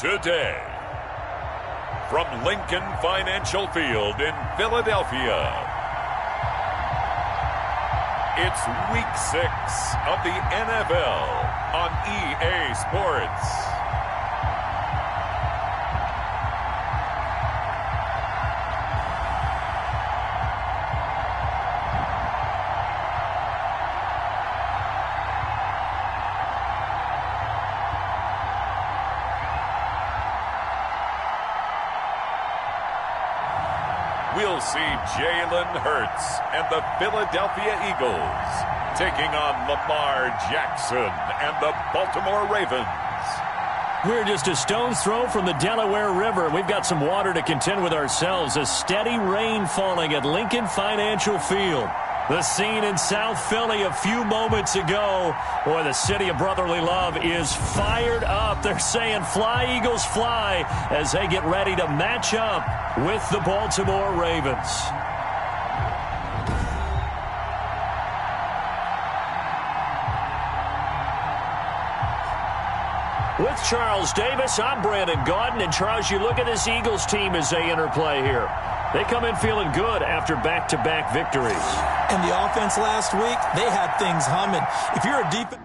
today. From Lincoln Financial Field in Philadelphia, it's Week 6 of the NFL on EA Sports. We'll see Jalen Hurts and the Philadelphia Eagles taking on Lamar Jackson and the Baltimore Ravens. We're just a stone's throw from the Delaware River. We've got some water to contend with ourselves. A steady rain falling at Lincoln Financial Field. The scene in South Philly a few moments ago. Boy, the city of brotherly love is fired up. They're saying, "Fly, Eagles, fly," as they get ready to match up with the Baltimore Ravens. With Charles Davis, I'm Brandon Gaudin. And Charles, you look at this Eagles team as they interplay here. They come in feeling good after back-to-back victories. And the offense last week, they had things humming. If you're a defense...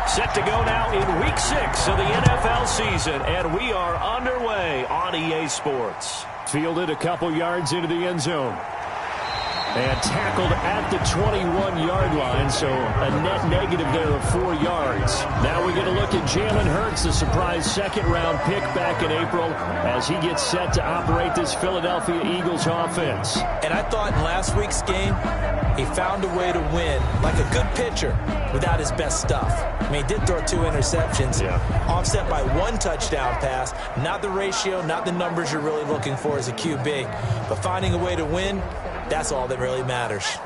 Set to go now in Week 6 of the NFL season, and we are underway on EA Sports. Fielded a couple yards into the end zone. And tackled at the 21-yard line, so a net negative there of 4 yards. Now we get a look at Jalen Hurts, the surprise second-round pick back in April, as he gets set to operate this Philadelphia Eagles offense. And I thought in last week's game, he found a way to win, like a good pitcher, without his best stuff. I mean, he did throw 2 interceptions, offset by 1 touchdown pass. Not the ratio, not the numbers you're really looking for as a QB. But finding a way to win, that's all that really matters.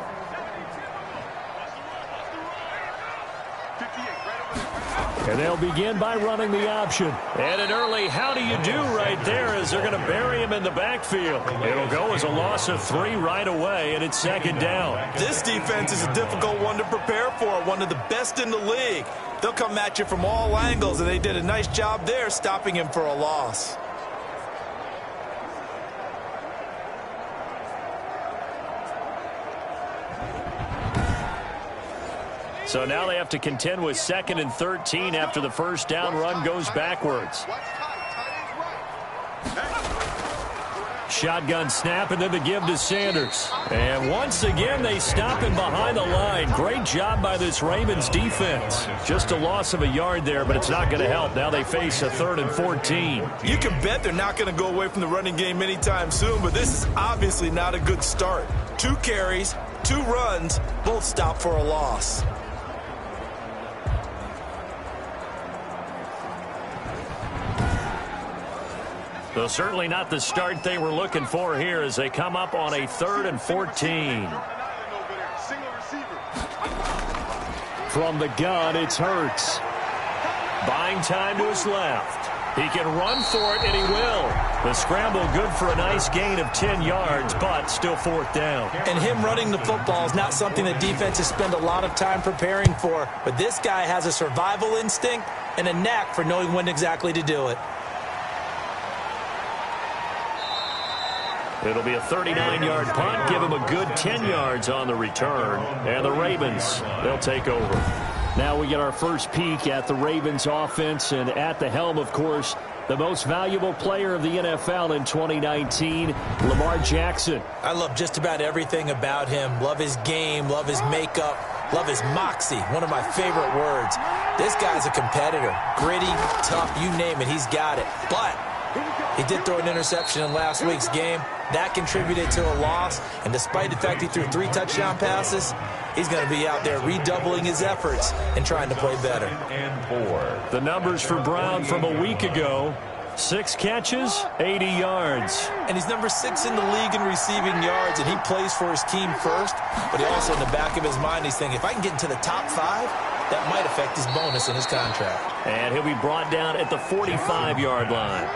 And they'll begin by running the option. And an early how do you do right there as they're going to bury him in the backfield. It'll go as a loss of 3 right away, and it's second down. This defense is a difficult one to prepare for, one of the best in the league. They'll come at you from all angles, and they did a nice job there stopping him for a loss. So now they have to contend with 2nd and 13 after the first down run goes backwards. Shotgun snap, and then the give to Sanders. And once again, they stop him behind the line. Great job by this Ravens defense. Just a loss of a yard there, but it's not going to help. Now they face a 3rd and 14. You can bet they're not going to go away from the running game anytime soon, but this is obviously not a good start. 2 carries, 2 runs, both stop for a loss. So certainly not the start they were looking for here as they come up on a 3rd and 14. From the gun, it's Hurts. Buying time to his left. He can run for it, and he will. The scramble good for a nice gain of 10 yards, but still 4th down. And him running the football is not something that defenses spend a lot of time preparing for. But this guy has a survival instinct and a knack for knowing when exactly to do it. It'll be a 39-yard punt, give him a good 10 yards on the return. And the Ravens, they'll take over. Now we get our first peek at the Ravens offense, and at the helm, of course, the most valuable player of the NFL in 2019, Lamar Jackson. I love just about everything about him. Love his game, love his makeup, love his moxie, one of my favorite words. This guy's a competitor. Gritty, tough, you name it, he's got it. But he did throw an interception in last week's game. That contributed to a loss, and despite the fact he threw 3 touchdown passes, he's going to be out there redoubling his efforts and trying to play better. And 4. The numbers for Brown from a week ago: 6 catches, 80 yards. And he's number 6 in the league in receiving yards, and he plays for his team first. But he also, in the back of his mind, he's thinking, if I can get into the top 5, that might affect his bonus in his contract. And he'll be brought down at the 45-yard line.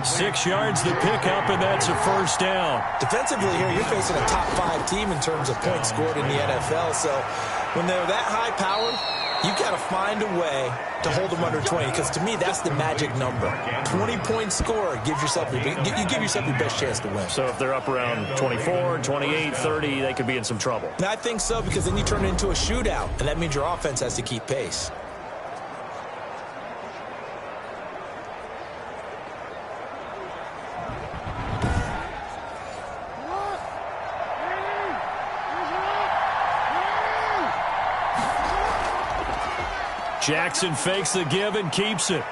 6 yards to pick up, and that's a first down. Defensively here, you're facing a top 5 team in terms of points scored in the NFL. So when they're that high-powered, You got to find a way to hold them under 20, because to me, that's the magic number. 20-point score, you give yourself your best chance to win. So if they're up around 24, 28, 30, they could be in some trouble. And I think so, because then you turn it into a shootout, and that means your offense has to keep pace. Jackson fakes the give and keeps it.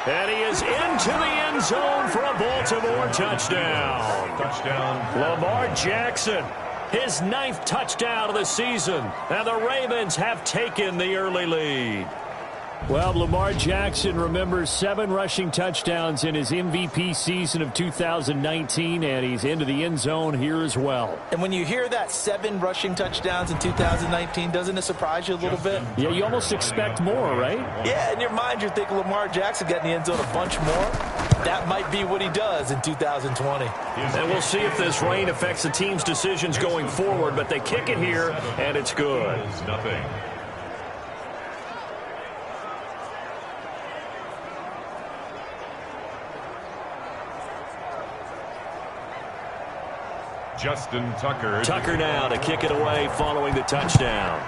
And he is into the end zone for a Baltimore touchdown. Lamar Jackson, his 9th touchdown of the season. And the Ravens have taken the early lead. Well, Lamar Jackson remembers 7 rushing touchdowns in his MVP season of 2019, and he's into the end zone here as well. And when you hear that 7 rushing touchdowns in 2019, doesn't it surprise you a little bit? Yeah, you almost expect more, right? Yeah, in your mind, you're thinking Lamar Jackson got in the end zone a bunch more. That might be what he does in 2020. And we'll see if this rain affects the team's decisions going forward, but they kick it here, and it's good. Nothing. Justin Tucker. Tucker now to kick it away following the touchdown.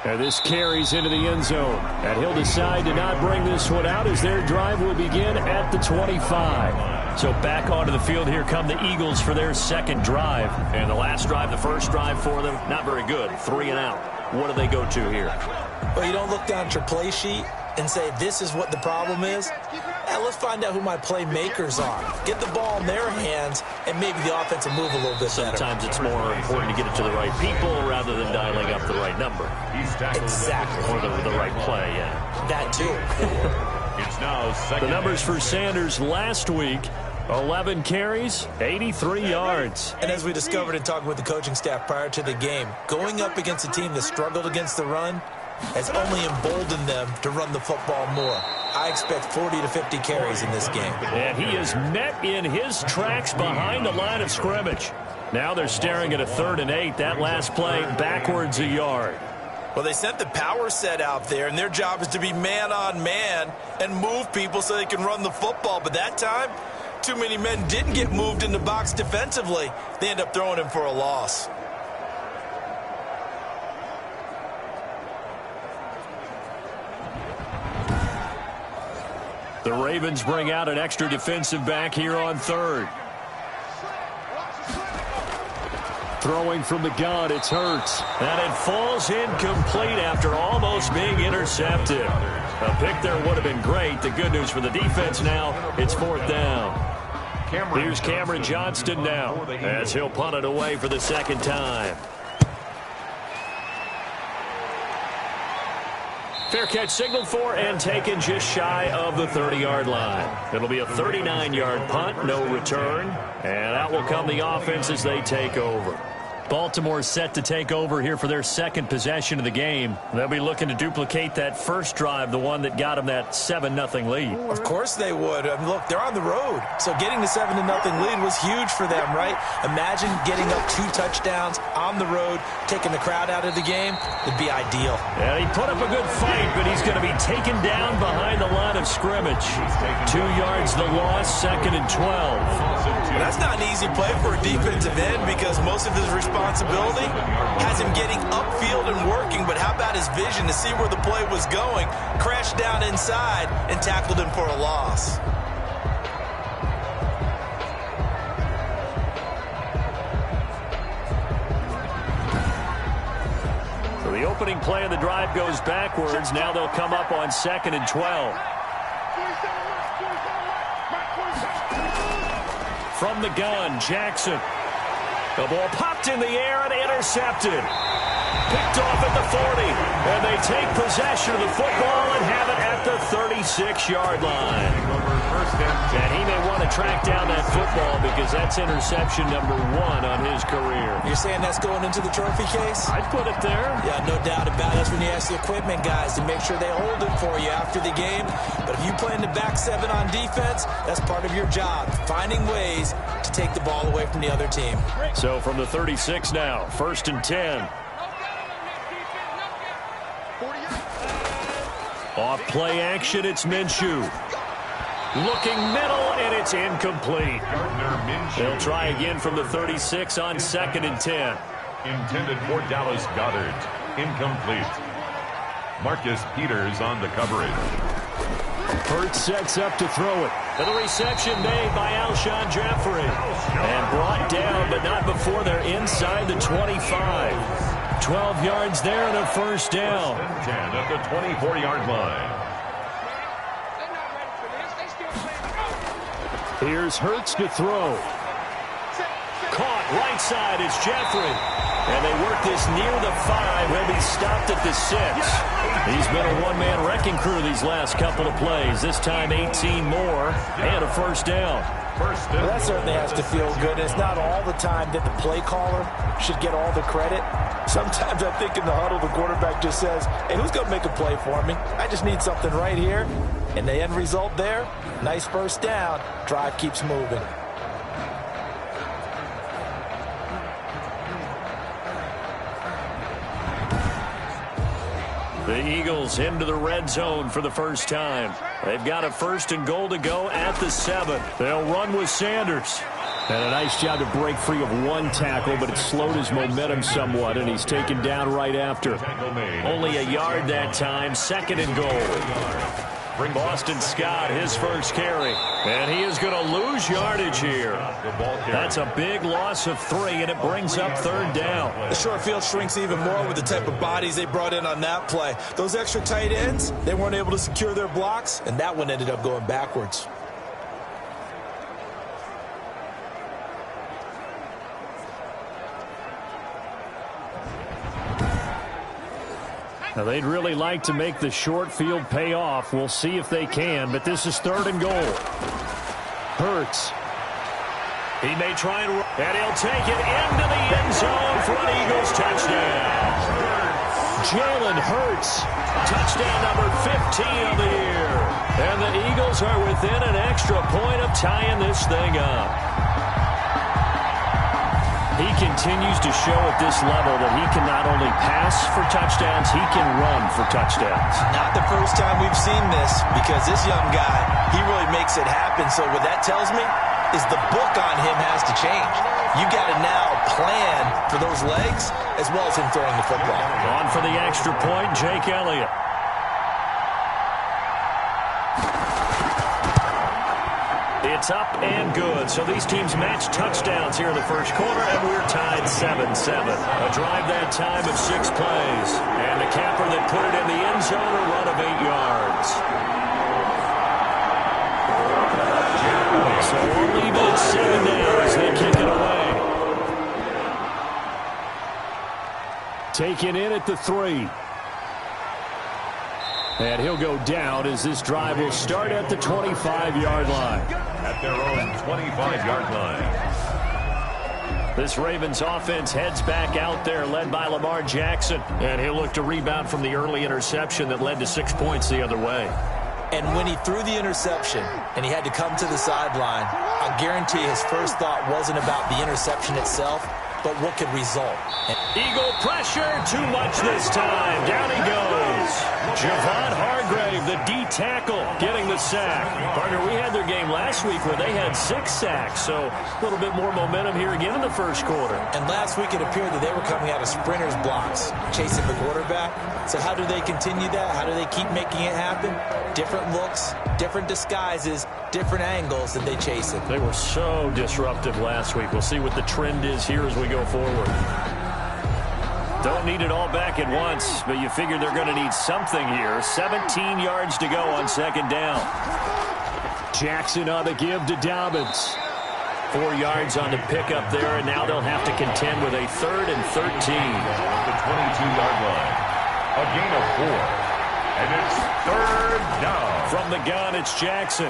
And this carries into the end zone. And he'll decide to not bring this one out as their drive will begin at the 25. So back onto the field here come the Eagles for their second drive. And the last drive, the first drive for them, not very good. 3 and out. What do they go to here? Well, you don't look down at your play sheet and say, this is what the problem is. Yeah, let's find out who my playmakers are. Get the ball in their hands, and maybe the offense will move a little bit better. Sometimes it's more important to get it to the right people rather than dialing up the right number. Exactly. Or the right play, yeah. That too. It's now second. The numbers for Sanders last week, 11 carries, 83 yards. And as we discovered in talking with the coaching staff prior to the game, going up against a team that struggled against the run has only emboldened them to run the football more. I expect 40 to 50 carries in this game. And he is met in his tracks behind the line of scrimmage. Now they're staring at a 3rd and 8. That last play backwards a yard. Well, they sent the power set out there, and their job is to be man-on-man and move people so they can run the football. But that time, too many men didn't get moved in the box defensively. They end up throwing him for a loss. The Ravens bring out an extra defensive back here on 3rd. Throwing from the gun, it's Hurts. And it falls incomplete after almost being intercepted. A pick there would have been great. The good news for the defense now, it's 4th down. Here's Cameron Johnston now as he'll punt it away for the 2nd time. Fair catch signaled for and taken just shy of the 30-yard line. It'll be a 39-yard punt, no return. And out will come the offense as they take over. Baltimore set to take over here for their 2nd possession of the game. They'll be looking to duplicate that first drive, the one that got them that 7-0 lead. Of course they would. I mean, look, they're on the road. So getting the 7-0 lead was huge for them, right? Imagine getting up 2 touchdowns on the road, taking the crowd out of the game. It'd be ideal. Yeah, he put up a good fight, but he's going to be taken down behind the line of scrimmage. 2 yards the loss, 2nd and 12. Well, that's not an easy play for a defensive end because most of his responsibility has him getting upfield and working, but how about his vision to see where the play was going, crashed down inside, and tackled him for a loss. So the opening play of the drive goes backwards. Now they'll come up on 2nd and 12. From the gun, Jackson. The ball popped in the air and intercepted. Picked off at the 40. And they take possession of the football and have it at the 36-yard line. And he may want to track down that football because that's interception number 1 on his career. You're saying that's going into the trophy case? I'd put it there. Yeah, no doubt about it. That's when you ask the equipment guys to make sure they hold it for you after the game. But if you play in the back 7 on defense, that's part of your job, finding ways to take the ball away from the other team. So from the 36 now, 1st and 10. Off play action, it's Minshew. Looking middle, and it's incomplete. They'll try again from the 36 on 2nd and 10. Intended for Dallas Goedert. Incomplete. Marcus Peters on the coverage. Hurts sets up to throw it. And the reception made by Alshon Jeffrey. And brought down, but not before they're inside the 25. 12 yards there and a 1st down. 10 at the 24-yard line. Here's Hurts to throw. Caught right side, it's Jeffrey. And they work this near the 5. He'll be stopped at the 6. He's been a one-man wrecking crew these last couple of plays. This time 18 more and a 1st down. Well, that certainly has to feel good. It's not all the time that the play caller should get all the credit. Sometimes I think in the huddle, the quarterback just says, hey, who's going to make a play for me? I just need something right here. And the end result there, nice 1st down. Drive keeps moving. The Eagles into the red zone for the first time. They've got a 1st and goal to go at the 7. They'll run with Sanders. And a nice job to break free of one tackle, but it slowed his momentum somewhat, and he's taken down right after. Only a yard that time, 2nd and goal. Boston Scott, his first carry. And he is going to lose yardage here. That's a big loss of 3, and it brings up 3rd down. The short field shrinks even more with the type of bodies they brought in on that play. Those extra tight ends, they weren't able to secure their blocks, and that one ended up going backwards. Now, they'd really like to make the short field pay off. We'll see if they can, but this is 3rd and goal. Hurts. He may try and he'll take it into the end zone for an Eagles touchdown. Jalen Hurts, touchdown number 15 of the year. And the Eagles are within an extra point of tying this thing up. He continues to show at this level that he can not only pass for touchdowns, he can run for touchdowns. Not the first time we've seen this, because this young guy, he really makes it happen. So what that tells me is the book on him has to change. You got to now plan for those legs as well as him throwing the football. On for the extra point, Jake Elliott. It's up and good. So these teams match touchdowns here in the first quarter, and we're tied 7-7. A drive that time of 6 plays. And the capper that put it in the end zone, a run of 8 yards. So we'll leave it at 7 now as they kick it away. Taken in at the 3. And he'll go down as this drive will start at the 25-yard line. At their own 25-yard line. This Ravens offense heads back out there, led by Lamar Jackson. And he'll look to rebound from the early interception that led to 6 points the other way. And when he threw the interception and he had to come to the sideline, I guarantee his first thought wasn't about the interception itself, but what could result. Eagle pressure, too much this time. Down he goes. Javon Hargrave, the D tackle, getting the sack. Partner, we had their game last week where they had 6 sacks, so a little bit more momentum here again in the first quarter. And last week it appeared that they were coming out of sprinters blocks, chasing the quarterback. So how do they continue that? How do they keep making it happen? Different looks, different disguises, different angles that they chase it. They were so disruptive last week. We'll see what the trend is here as we go forward. Don't need it all back at once, but you figure they're going to need something here. 17 yards to go on 2nd down. Jackson on the give to Dobbins. 4 yards on the pickup there, and now they'll have to contend with a 3rd and 13. At the 22-yard line. A gain of 4. And it's 3rd down. From the gun, it's Jackson.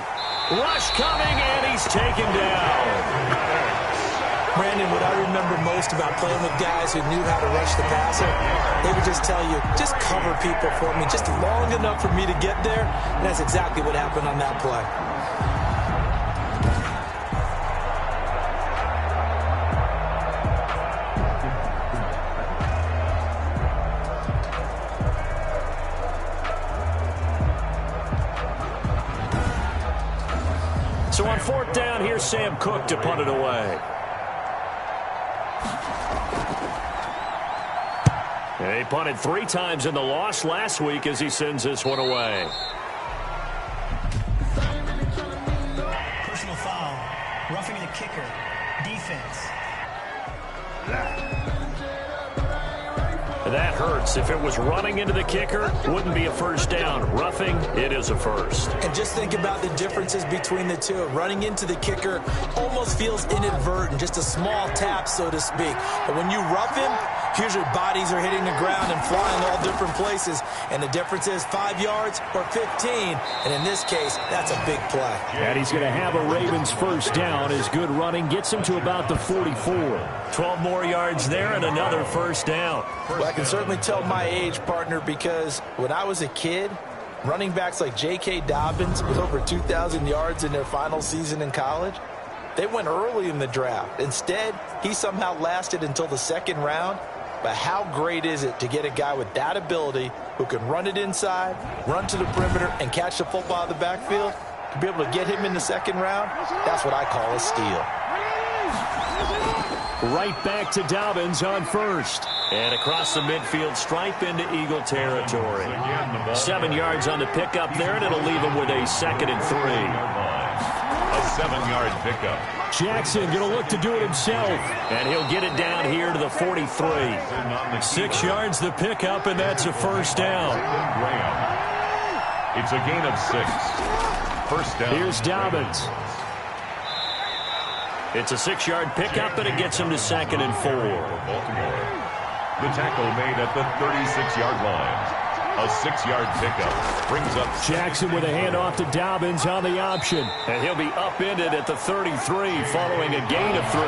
Rush coming, and he's taken down. Brandon, what I remember most about playing with guys who knew how to rush the passer, they would just tell you, just cover people for me, just long enough for me to get there. And that's exactly what happened on that play. So on 4th down, here's Sam Cook to punt it away. And he punted 3 times in the loss last week as he sends this one away. Personal foul. Roughing the kicker. Defense. That hurts. If it was running into the kicker, wouldn't be a first down. Roughing, it is a first. And just think about the differences between the two. Running into the kicker almost feels inadvertent, just a small tap, so to speak. But when you rough him, here's your bodies are hitting the ground and flying all different places. And the difference is 5 yards or 15. And in this case, that's a big play. And he's going to have a Ravens first down. His good running gets him to about the 44. 12 more yards there and another first down. Well, I can certainly tell my age, partner, because when I was a kid, running backs like J.K. Dobbins with over 2,000 yards in their final season in college, they went early in the draft. Instead, he somehow lasted until the 2nd round. But how great is it to get a guy with that ability who can run it inside, run to the perimeter, and catch the football out of the backfield? To be able to get him in the 2nd round, that's what I call a steal. Right back to Dobbins on 1st. And across the midfield stripe into Eagle territory. 7 yards on the pickup there, and it'll leave him with a 2nd and 3. A 7-yard pickup. Jackson going to look to do it himself. And he'll get it down here to the 43. 6 yards the pickup, and that's a first down. It's a gain of 6. First down. Here's Dobbins. It's a 6-yard pickup, and it gets him to 2nd and 4. Baltimore. The tackle made at the 36-yard line. A 6-yard pickup brings up Jackson with a handoff to Dobbins on the option. And he'll be upended at the 33 following a gain of 3.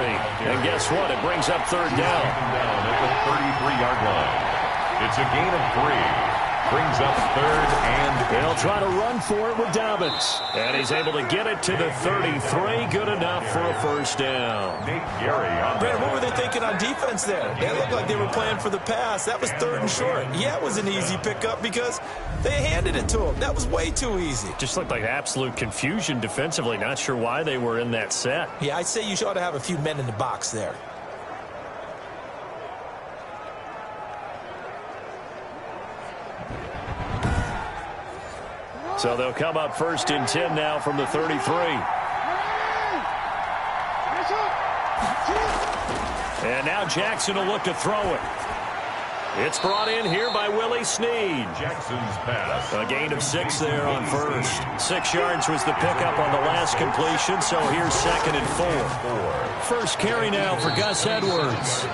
And guess what? It brings up 3rd down. Down at the 33-yard line. It's a gain of 3. Brings up 3rd and they'll try to run for it with Dobbins. And he's able to get it to the 33. Good enough for a first down. Nate Gary on Brandon, what were they thinking on defense there? They looked like they were playing for the pass. That was 3rd and short. Yeah, it was an easy pickup because they handed it to him. That was way too easy. Just looked like absolute confusion defensively. Not sure why they were in that set. Yeah, I'd say you ought to have a few men in the box there. So they'll come up 1st and 10 now from the 33. And now Jackson will look to throw it. It's brought in here by Willie Snead. Jackson's pass. A gain of 6 there on 1st. 6 yards was the pickup on the last completion, so here's 2nd and 4. First carry now for Gus Edwards.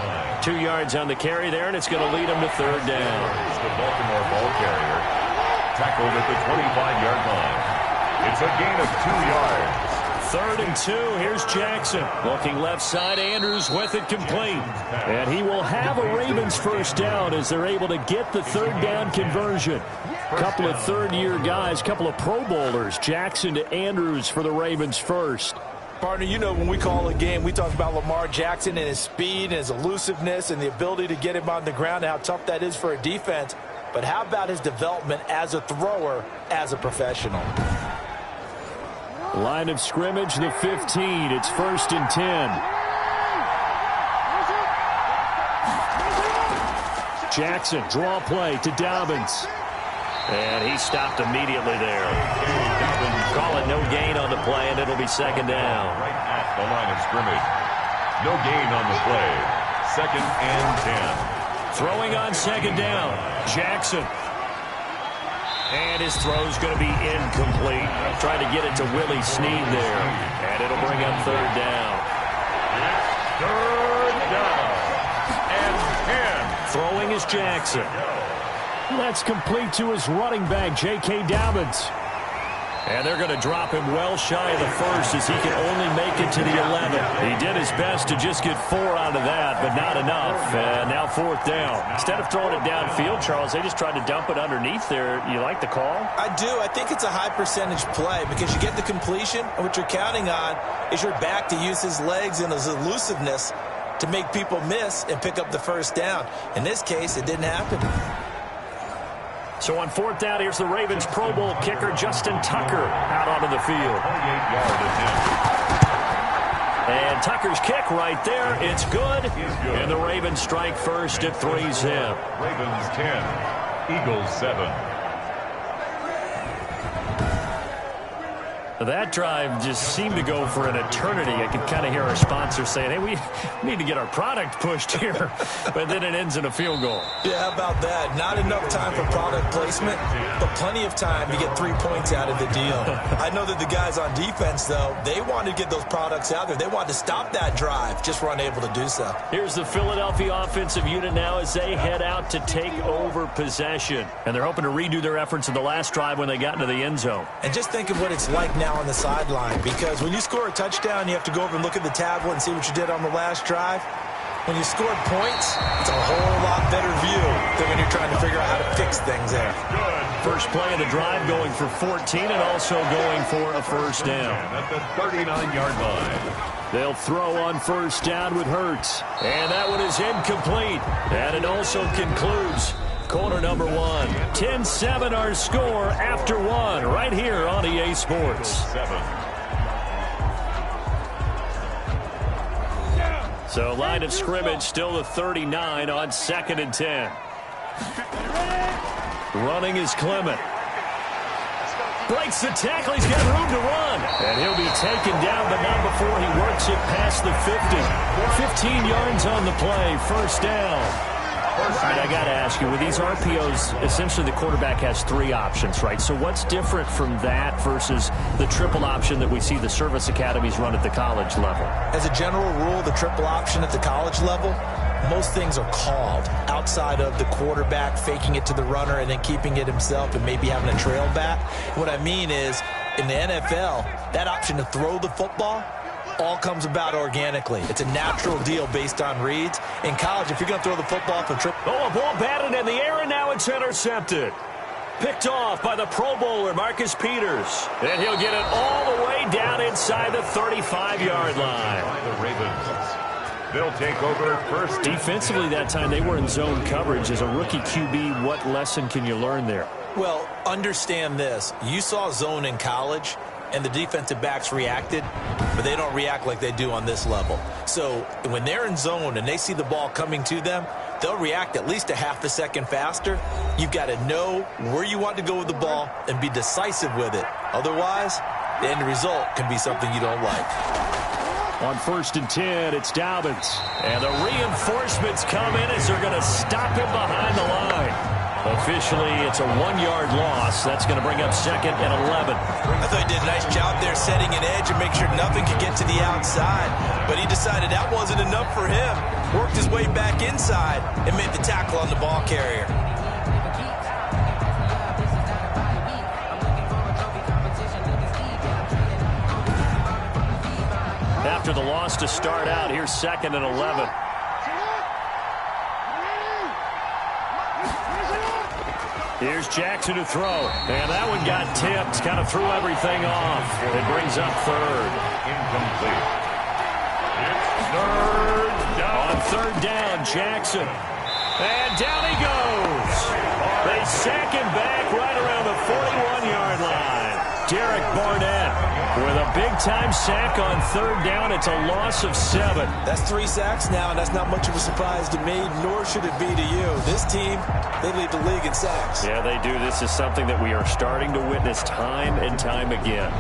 2 yards on the carry there, and it's going to lead him to 3rd down. It's the Baltimore ball carrier. Tackled at the 25-yard line. It's a gain of 2 yards. 3rd and 2. Here's Jackson. Looking left side. Andrews with it complete. And he will have a Ravens first down as they're able to get the 3rd down conversion. Couple of 3rd-year guys, couple of Pro Bowlers. Jackson to Andrews for the Ravens first. Partner, you know when we call a game, we talk about Lamar Jackson and his speed and his elusiveness and the ability to get him on the ground and how tough that is for a defense. But how about his development as a thrower, as a professional? Line of scrimmage, the 15. It's 1st and 10. Jackson, draw play to Dobbins. And he stopped immediately there. Call it no gain on the play, and it'll be 2nd down. Right at the line of scrimmage. No gain on the play. 2nd and 10. Throwing on 2nd down, Jackson. And his throw's going to be incomplete. Trying to get it to Willie Snead there. And it'll bring up 3rd down. 3rd down and 10. Throwing is Jackson. That's complete to his running back, J.K. Dobbins. And they're going to drop him well shy of the 1st as he can only make it to the 11. He did his best to just get 4 out of that, but not enough. And now 4th down. Instead of throwing it downfield, Charles, they just tried to dump it underneath there. You like the call? I do. I think it's a high percentage play because you get the completion, and what you're counting on is your back to use his legs and his elusiveness to make people miss and pick up the 1st down. In this case, it didn't happen. So on 4th down, here's the Ravens Pro Bowl kicker Justin Tucker out onto the field. And Tucker's kick right there. It's good. And the Ravens strike first at 3-zip. Ravens 10, Eagles 7. That drive just seemed to go for an eternity. I could kind of hear our sponsor saying, hey, we need to get our product pushed here. But then it ends in a field goal. Yeah, how about that? Not enough time for product placement, but plenty of time to get 3 points out of the deal. I know that the guys on defense, though, they wanted to get those products out there. They wanted to stop that drive, just were unable to do so. Here's the Philadelphia offensive unit now as they head out to take over possession. And they're hoping to redo their efforts in the last drive when they got into the end zone. And just think of what it's like now on the sideline, because when you score a touchdown, you have to go over and look at the tablet and see what you did on the last drive. When you scored points, it's a whole lot better view than when you're trying to figure out how to fix things there. First play of the drive going for 14 and also going for a first down. At the 39-yard line. They'll throw on first down with Hurts. And that one is incomplete. And it also concludes quarter number 1. 10-7 our score after 1 right here on EA Sports. So line of scrimmage still the 39 on 2nd and 10. Running is Clement. Breaks the tackle. He's got room to run. And he'll be taken down, but not before he works it past the 50. 15 yards on the play. First down. And I got to ask you, with these RPOs, essentially the quarterback has 3 options, right? So what's different from that versus the triple option that we see the service academies run at the college level? As a general rule, the triple option at the college level, most things are called outside of the quarterback faking it to the runner and then keeping it himself and maybe having a trail back. What I mean is, in the NFL, that option to throw the football all comes about organically. It's a natural deal based on reads. In college, if you're going to throw the football for triple... Oh, a ball batted in the air, and now it's intercepted. Picked off by the Pro Bowler, Marcus Peters. And he'll get it all the way down inside the 35-yard line. The Ravens. They'll take over first. Defensively that time, they were in zone coverage. As a rookie QB, what lesson can you learn there? Well, understand this. You saw zone in college, and the defensive backs reacted, but they don't react like they do on this level. So when they're in zone and they see the ball coming to them, they'll react at least a half a second faster. You've got to know where you want to go with the ball and be decisive with it. Otherwise, the end result can be something you don't like. On 1st and 10, it's Dobbins. And the reinforcements come in as they're going to stop him behind the line. Officially, it's a 1-yard loss. That's going to bring up 2nd and 11. I thought he did a nice job there setting an edge and make sure nothing could get to the outside. But he decided that wasn't enough for him. Worked his way back inside and made the tackle on the ball carrier. After the loss to start out, here's 2nd and 11. Here's Jackson to throw. And that one got tipped. Kind of threw everything off. It brings up 3rd. Incomplete. It's 3rd down. On 3rd down, Jackson. And down he goes. They sack him back right around the 41-yard line. Derek Barnett with a big-time sack on 3rd down. It's a loss of 7. That's 3 sacks now, and that's not much of a surprise to me, nor should it be to you. This team, they lead the league in sacks. Yeah, they do. This is something that we are starting to witness time and time again.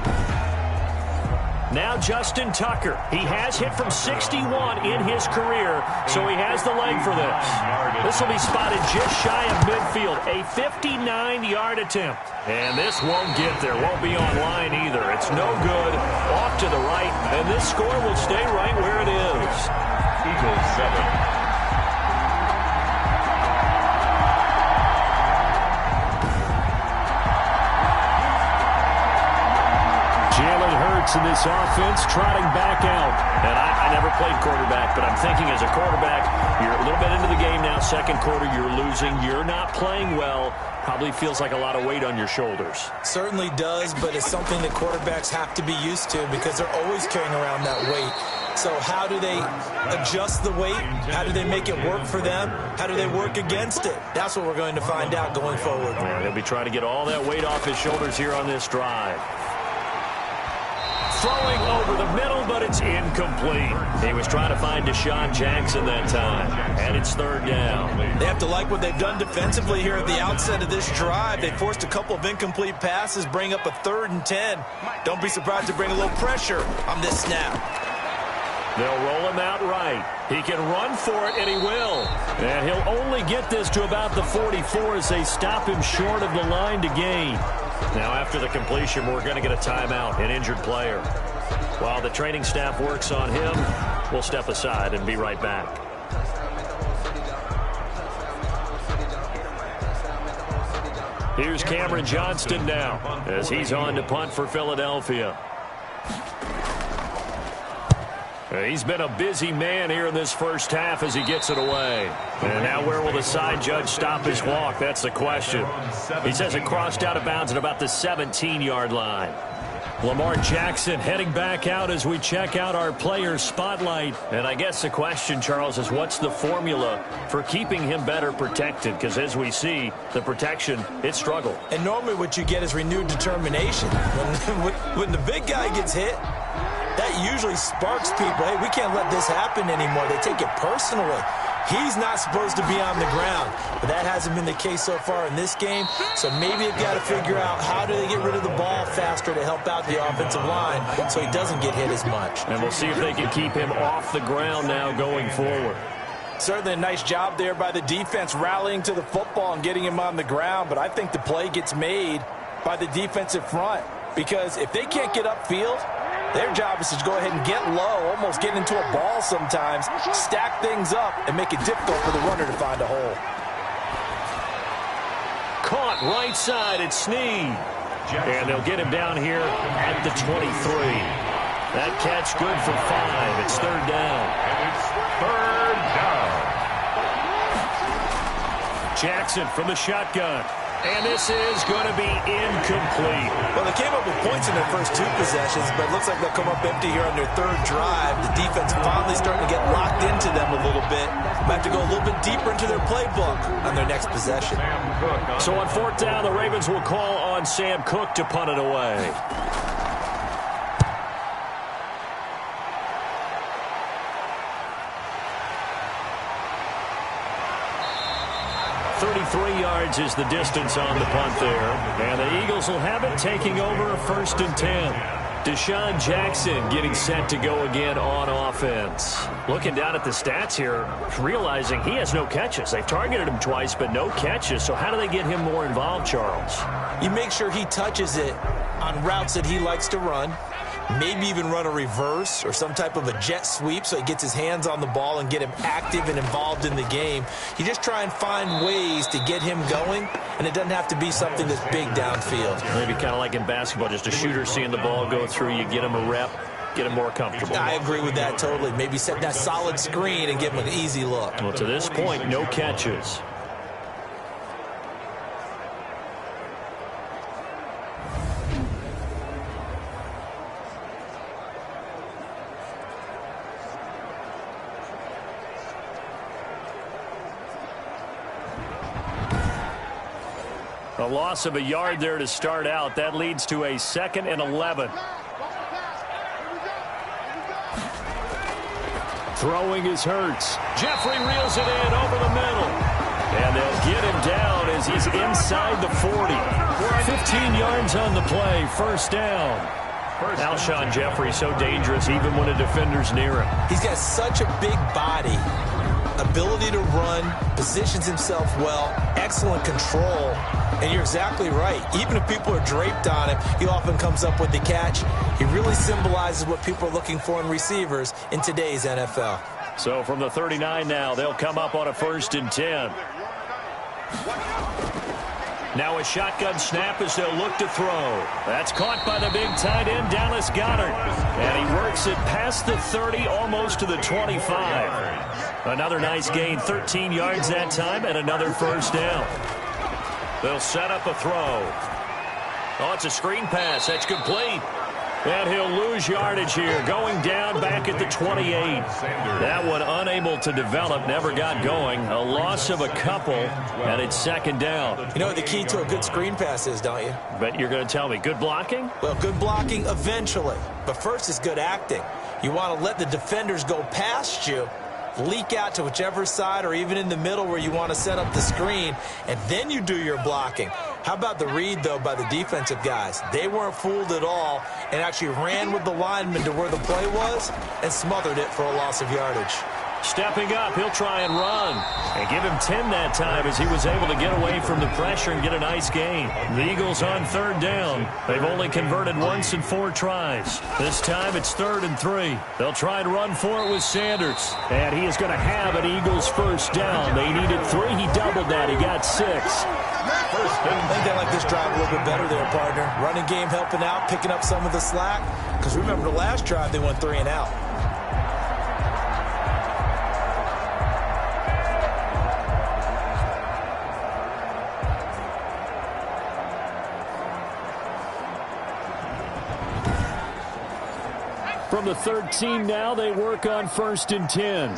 Now Justin Tucker. He has hit from 61 in his career, so he has the leg for this. This will be spotted just shy of midfield. A 59-yard attempt. And this won't get there. Won't be on line either. It's no good. Off to the right, and this score will stay right where it is. Eagles 7. Jalen Hurts Hurts in this offense trotting back out. And I never played quarterback, but I'm thinking as a quarterback, you're a little bit into the game now. Second quarter, you're losing. You're not playing well. Probably feels like a lot of weight on your shoulders. Certainly does, but it's something that quarterbacks have to be used to because they're always carrying around that weight. So how do they adjust the weight? How do they make it work for them? How do they work against it? That's what we're going to find out going forward. Yeah, he'll be trying to get all that weight off his shoulders here on this drive. Throwing over the middle, but it's incomplete. He was trying to find Deshaun Jackson that time, and it's third down. They have to like what they've done defensively here at the outset of this drive. They forced a couple of incomplete passes, bring up a 3rd and 10. Don't be surprised to bring a little pressure on this snap. They'll roll him out right. He can run for it, and he will. And he'll only get this to about the 44 as they stop him short of the line to gain. Now, after the completion, we're going to get a timeout, an injured player. While the training staff works on him, we'll step aside and be right back. Here's Cameron Johnston now as he's on to punt for Philadelphia. He's been a busy man here in this first half as he gets it away. And now where will the side judge stop his walk? That's the question. He says it crossed out of bounds at about the 17-yard line. Lamar Jackson heading back out as we check out our player spotlight. And I guess the question, Charles, is what's the formula for keeping him better protected? Because as we see, the protection, it struggled. And normally what you get is renewed determination. When the big guy gets hit, that usually sparks people. Hey, we can't let this happen anymore. They take it personally. He's not supposed to be on the ground, but that hasn't been the case so far in this game. So maybe they've got to figure out how do they get rid of the ball faster to help out the offensive line so he doesn't get hit as much. And we'll see if they can keep him off the ground now going forward. Certainly a nice job there by the defense rallying to the football and getting him on the ground, but I think the play gets made by the defensive front because if they can't get upfield, their job is to go ahead and get low, almost get into a ball sometimes, stack things up, and make it difficult for the runner to find a hole. Caught right side at Snead. And they'll get him down here at the 23. That catch good for 5. It's third down. And it's third down. Jackson from the shotgun. And this is going to be incomplete. Well, they came up with points in their first 2 possessions, but it looks like they'll come up empty here on their 3rd drive. The defense finally starting to get locked into them a little bit. Might have to go a little bit deeper into their playbook on their next possession. So on 4th down, the Ravens will call on Sam Cook to punt it away. 33 yards is the distance on the punt there. And the Eagles will have it, taking over a 1st and 10. Deshaun Jackson getting set to go again on offense. Looking down at the stats here, realizing he has no catches. They've targeted him twice, but no catches. So how do they get him more involved, Charles? You make sure he touches it on routes that he likes to run. Maybe even run a reverse or some type of a jet sweep so he gets his hands on the ball and get him active and involved in the game. You just try and find ways to get him going, and it doesn't have to be something that's big downfield. Maybe kind of like in basketball, just a shooter seeing the ball go through, you get him a rep, get him more comfortable. I agree with that totally. Maybe set that solid screen and give him an easy look. Well, to this point, no catches. A loss of a yard there to start out. That leads to a 2nd and 11. Throwing is Hurts. Jeffrey reels it in over the middle. And they'll get him down as he's inside the 40. 15 yards on the play. 1st down. Alshon Jeffrey so dangerous even when a defender's near him. He's got such a big body. Ability to run, positions himself well, excellent control, and you're exactly right. Even if people are draped on him, he often comes up with the catch. He really symbolizes what people are looking for in receivers in today's NFL. So from the 39 now, they'll come up on a 1st and 10. Now a shotgun snap as they'll look to throw. That's caught by the big tight end, Dallas Goedert. And he works it past the 30, almost to the 25. Another nice gain, 13 yards that time, and another first down. They'll set up a throw. Oh, it's a screen pass. That's complete. And he'll lose yardage here, going down back at the 28. That one unable to develop, never got going. A loss of a couple, and it's second down. You know what the key to a good screen pass is, don't you? But you're going to tell me, good blocking? Well, good blocking eventually. But first is good acting. You want to let the defenders go past you, leak out to whichever side or even in the middle where you want to set up the screen, and then you do your blocking. How about the read, though, by the defensive guys? They weren't fooled at all and actually ran with the lineman to where the play was and smothered it for a loss of yardage. Stepping up, he'll try and run. And give him 10 that time as he was able to get away from the pressure and get a nice gain. The Eagles on third down. They've only converted once in 4 tries. This time it's 3rd and 3. They'll try and run for it with Sanders. And he is going to have an Eagles first down. They needed 3. He doubled that. He got 6. I think they like this drive a little bit better there, partner. Running game helping out, picking up some of the slack. Because remember, the last drive they went 3 and out. From the 13 now, they work on 1st and 10.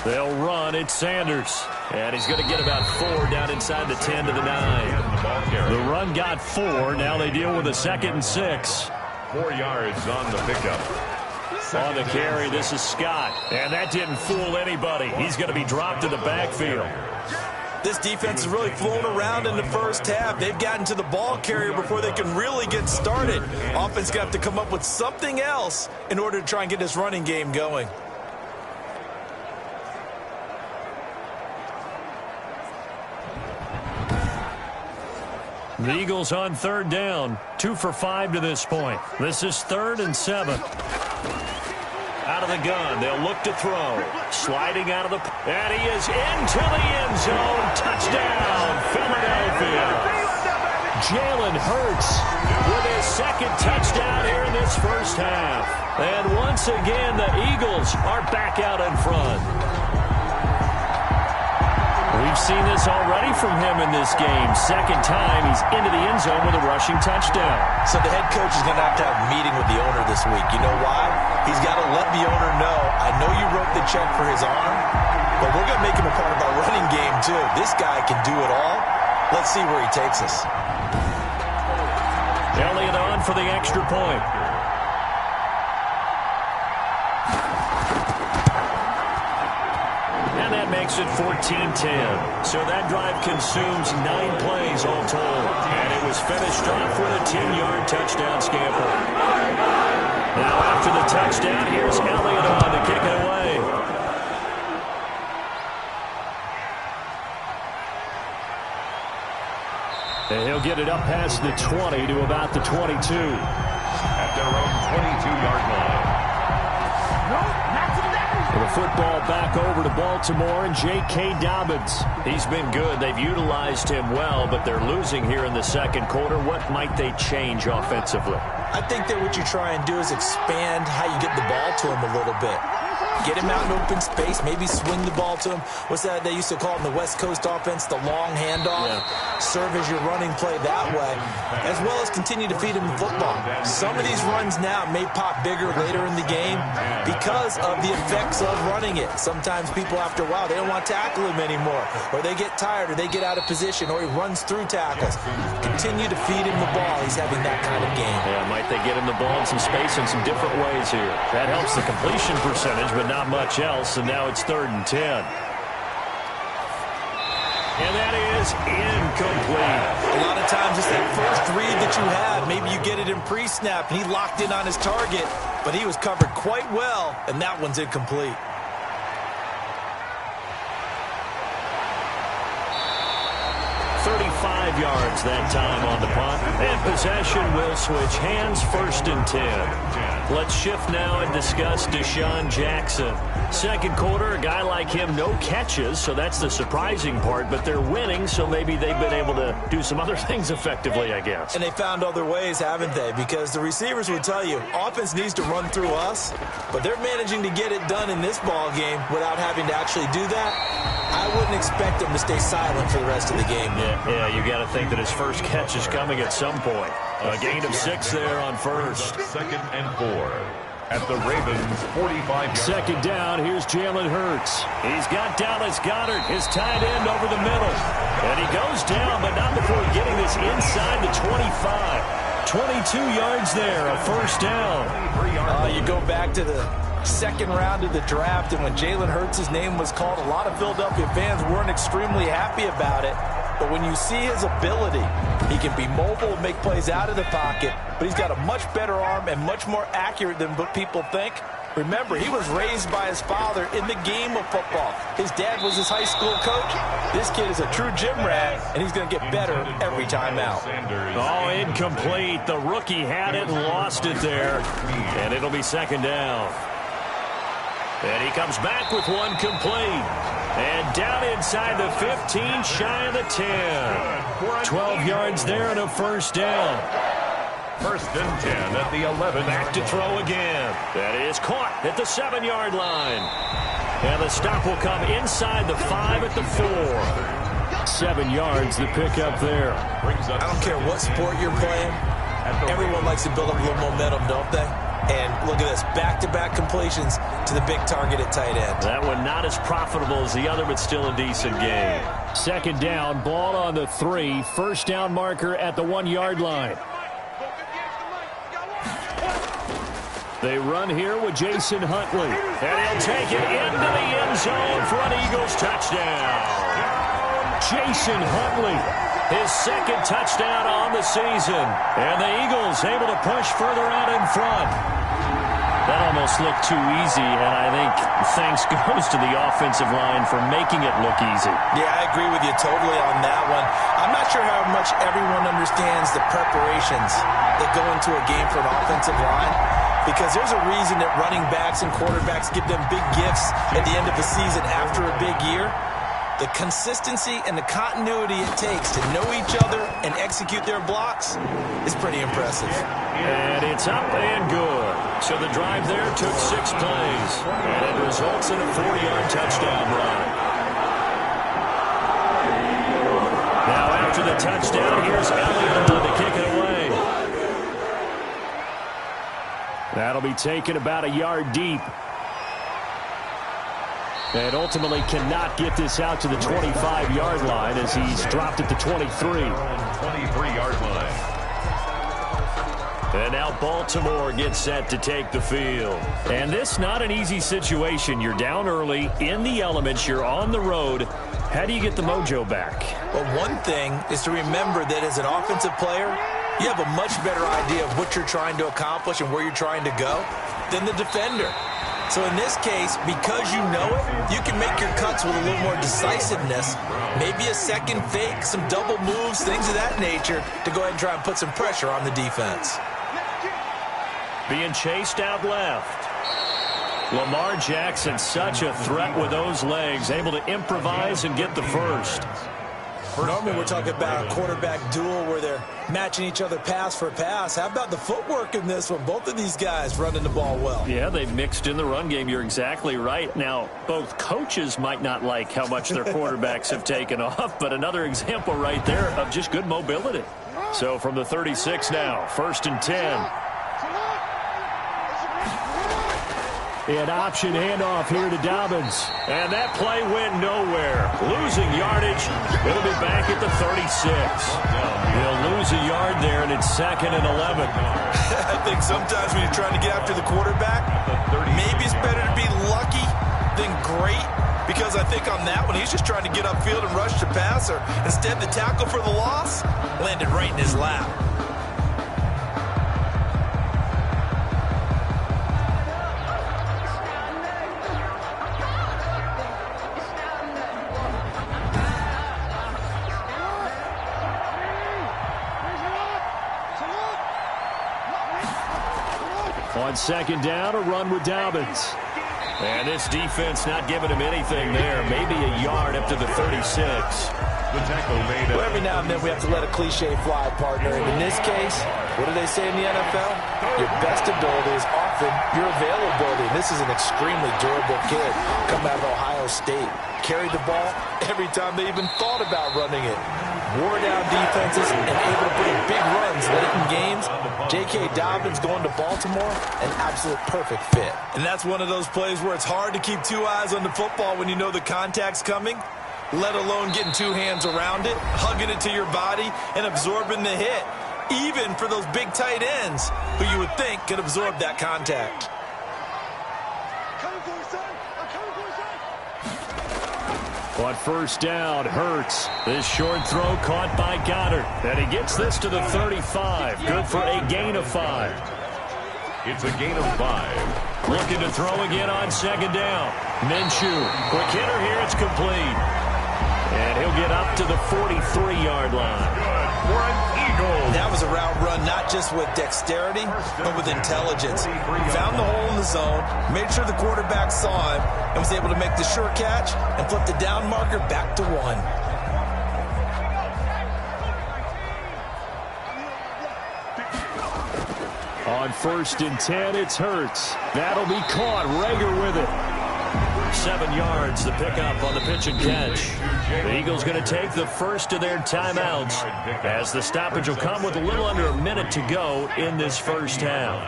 They'll run. It's Sanders. And he's going to get about 4 down inside the 10 to the 9. The run got 4. Now they deal with a 2nd and 6. 4 yards on the pickup. On the carry, this is Scott. And that didn't fool anybody. He's going to be dropped in the backfield. This defense has really flown around in the first half. They've gotten to the ball carrier before they can really get started. Offense got to come up with something else in order to try and get this running game going. The Eagles on 3rd down. 2 for 5 to this point. This is 3rd and 7. Out of the gun. They'll look to throw. Sliding out of the... And he is into the end zone. Touchdown, Philadelphia. Jalen Hurts with his 2nd touchdown here in this first half. And once again, the Eagles are back out in front. We've seen this already from him in this game. 2nd time he's into the end zone with a rushing touchdown. So the head coach is going to have a meeting with the owner this week. You know why? He's got to let the owner know, I know you wrote the check for his arm, but we're going to make him a part of our running game too. This guy can do it all. Let's see where he takes us. Elliott on for the extra point. That makes it 14-10. So that drive consumes 9 plays all told. And it was finished off with a 10-yard touchdown scamper. Now after the touchdown, here's Elliott on to kick it away. And he'll get it up past the 20 to about the 22. At their own 22-yard line. The football back over to Baltimore and J.K. Dobbins. He's been good. They've utilized him well, but they're losing here in the 2nd quarter. What might they change offensively? I think that what you try and do is expand how you get the ball to him a little bit. Get him out in open space, maybe swing the ball to him. What's that they used to call it in the West Coast offense, the long handoff? Yeah. Serve as your running play that way, as well as continue to feed him the football. Some of these runs now may pop bigger later in the game because of the effects of running it. Sometimes people, after a while, they don't want to tackle him anymore, or they get tired, or they get out of position, or he runs through tackles. Continue to feed him the ball. He's having that kind of game. Yeah, might they get him the ball in some space in some different ways here. That helps the completion percentage, but not much else, and now it's 3rd and 10. And that is incomplete. A lot of times it's that first read that you have. Maybe you get it in pre-snap, and he locked in on his target, but he was covered quite well, and that one's incomplete. 5 yards that time on the punt. And possession will switch hands, 1st and 10. Let's shift now and discuss Deshaun Jackson. Second quarter, a guy like him, no catches, so that's the surprising part. But they're winning, so maybe they've been able to do some other things effectively, I guess. And they found other ways, haven't they? Because the receivers will tell you, offense needs to run through us, but they're managing to get it done in this ball game without having to actually do that. I wouldn't expect them to stay silent for the rest of the game. Yeah, you got to think that his first catch is coming at some point. A gain of 6 there on first. 2nd and 4 at the Ravens' 45-yard. Second down, here's Jalen Hurts. He's got Dallas Goedert, his tight end, over the middle. And he goes down, but not before getting this inside the 25. 22 yards there, a first down. You go back to the second round of the draft, and when Jalen Hurts' name was called, a lot of Philadelphia fans weren't extremely happy about it. But when you see his ability, he can be mobile, make plays out of the pocket, but he's got a much better arm and much more accurate than what people think. Remember, he was raised by his father in the game of football. His dad was his high school coach. This kid is a true gym rat, and he's going to get better every time out. Oh, incomplete. The rookie had it and lost it there. And it'll be second down. And he comes back with one complete. And down inside the 15, shy of the 10. 12 yards there and a first down. 1st and 10 at the 11. Back to throw again. That is caught at the 7-yard line. And the stop will come inside the 5 at the 4. 7 yards, the pickup there. I don't care what sport you're playing. Everyone likes to build up a little momentum, don't they? And look at this, back-to-back completions to the big target at tight end. That one not as profitable as the other, but still a decent game. Second down, ball on the 3. First down marker at the 1-yard line. They run here with Jason Huntley. And he'll take it into the end zone for an Eagles touchdown. Jason Huntley, his second touchdown on the season. And the Eagles able to push further out in front. That almost looked too easy, and I think thanks goes to the offensive line for making it look easy. Yeah, I agree with you totally on that one. I'm not sure how much everyone understands the preparations that go into a game for an offensive line, because there's a reason that running backs and quarterbacks give them big gifts at the end of the season after a big year. The consistency and the continuity it takes to know each other and execute their blocks is pretty impressive. And it's up and good. So the drive there took 6 plays. And it results in a 40-yard touchdown run. Now after the touchdown, here's Elliott to kick it away. That'll be taken about a yard deep. And ultimately cannot get this out to the 25-yard line as he's dropped at the 23. 23-yard line. And now Baltimore gets set to take the field. And this not an easy situation. You're down early, in the elements, you're on the road. How do you get the mojo back? Well, one thing is to remember that as an offensive player, you have a much better idea of what you're trying to accomplish and where you're trying to go than the defender. So in this case, because you know it, you can make your cuts with a little more decisiveness. Maybe a second fake, some double moves, things of that nature to go ahead and try and put some pressure on the defense. Being chased out left. Lamar Jackson, such a threat with those legs, able to improvise and get the first. Normally we're talking about a quarterback duel where they're matching each other pass for pass. How about the footwork in this one? Both of these guys running the ball well. Yeah, they've mixed in the run game. You're exactly right. Now, both coaches might not like how much their quarterbacks have taken off, but another example right there of just good mobility. So from the 36 now, 1st and 10. An option handoff here to Dobbins. And that play went nowhere. Losing yardage. It'll be back at the 36. They'll lose a yard there, and it's 2nd and 11. I think sometimes when you're trying to get after the quarterback, maybe it's better to be lucky than great. Because I think on that one, he's just trying to get upfield and rush the passer. Instead, the tackle for the loss landed right in his lap. On second down, a run with Dobbins. And this defense not giving him anything there. Maybe a yard up to the 36. The tackle made. Well, every now and then we have to let a cliche fly, partner. And in this case, what do they say in the NFL? Your best ability is often your availability. And this is an extremely durable kid coming out of Ohio State. Carried the ball every time they even thought about running it. Wore down defenses and able to bring big runs late in games. J.K. Dobbins going to Baltimore, an absolute perfect fit. And that's one of those plays where it's hard to keep two eyes on the football when you know the contact's coming, let alone getting two hands around it, hugging it to your body, and absorbing the hit, even for those big tight ends who you would think could absorb that contact. On first down, Hurts. This short throw caught by Goddard. And he gets this to the 35. Good for a gain of 5. It's a gain of 5. Looking to throw again on second down. Minshew. Quick hitter here. It's complete. And he'll get up to the 43-yard line. Good for an Eagle. That was a route run not just with dexterity, but with intelligence. Found the hole in the zone, made sure the quarterback saw him, and was able to make the sure catch and flip the down marker back to 1. On first and 10, it's Hurts. That'll be caught. Rager with it. 7 yards, the pickup on the pitch and catch. The Eagles going to take the first of their timeouts as the stoppage will come with a little under a minute to go in this first half.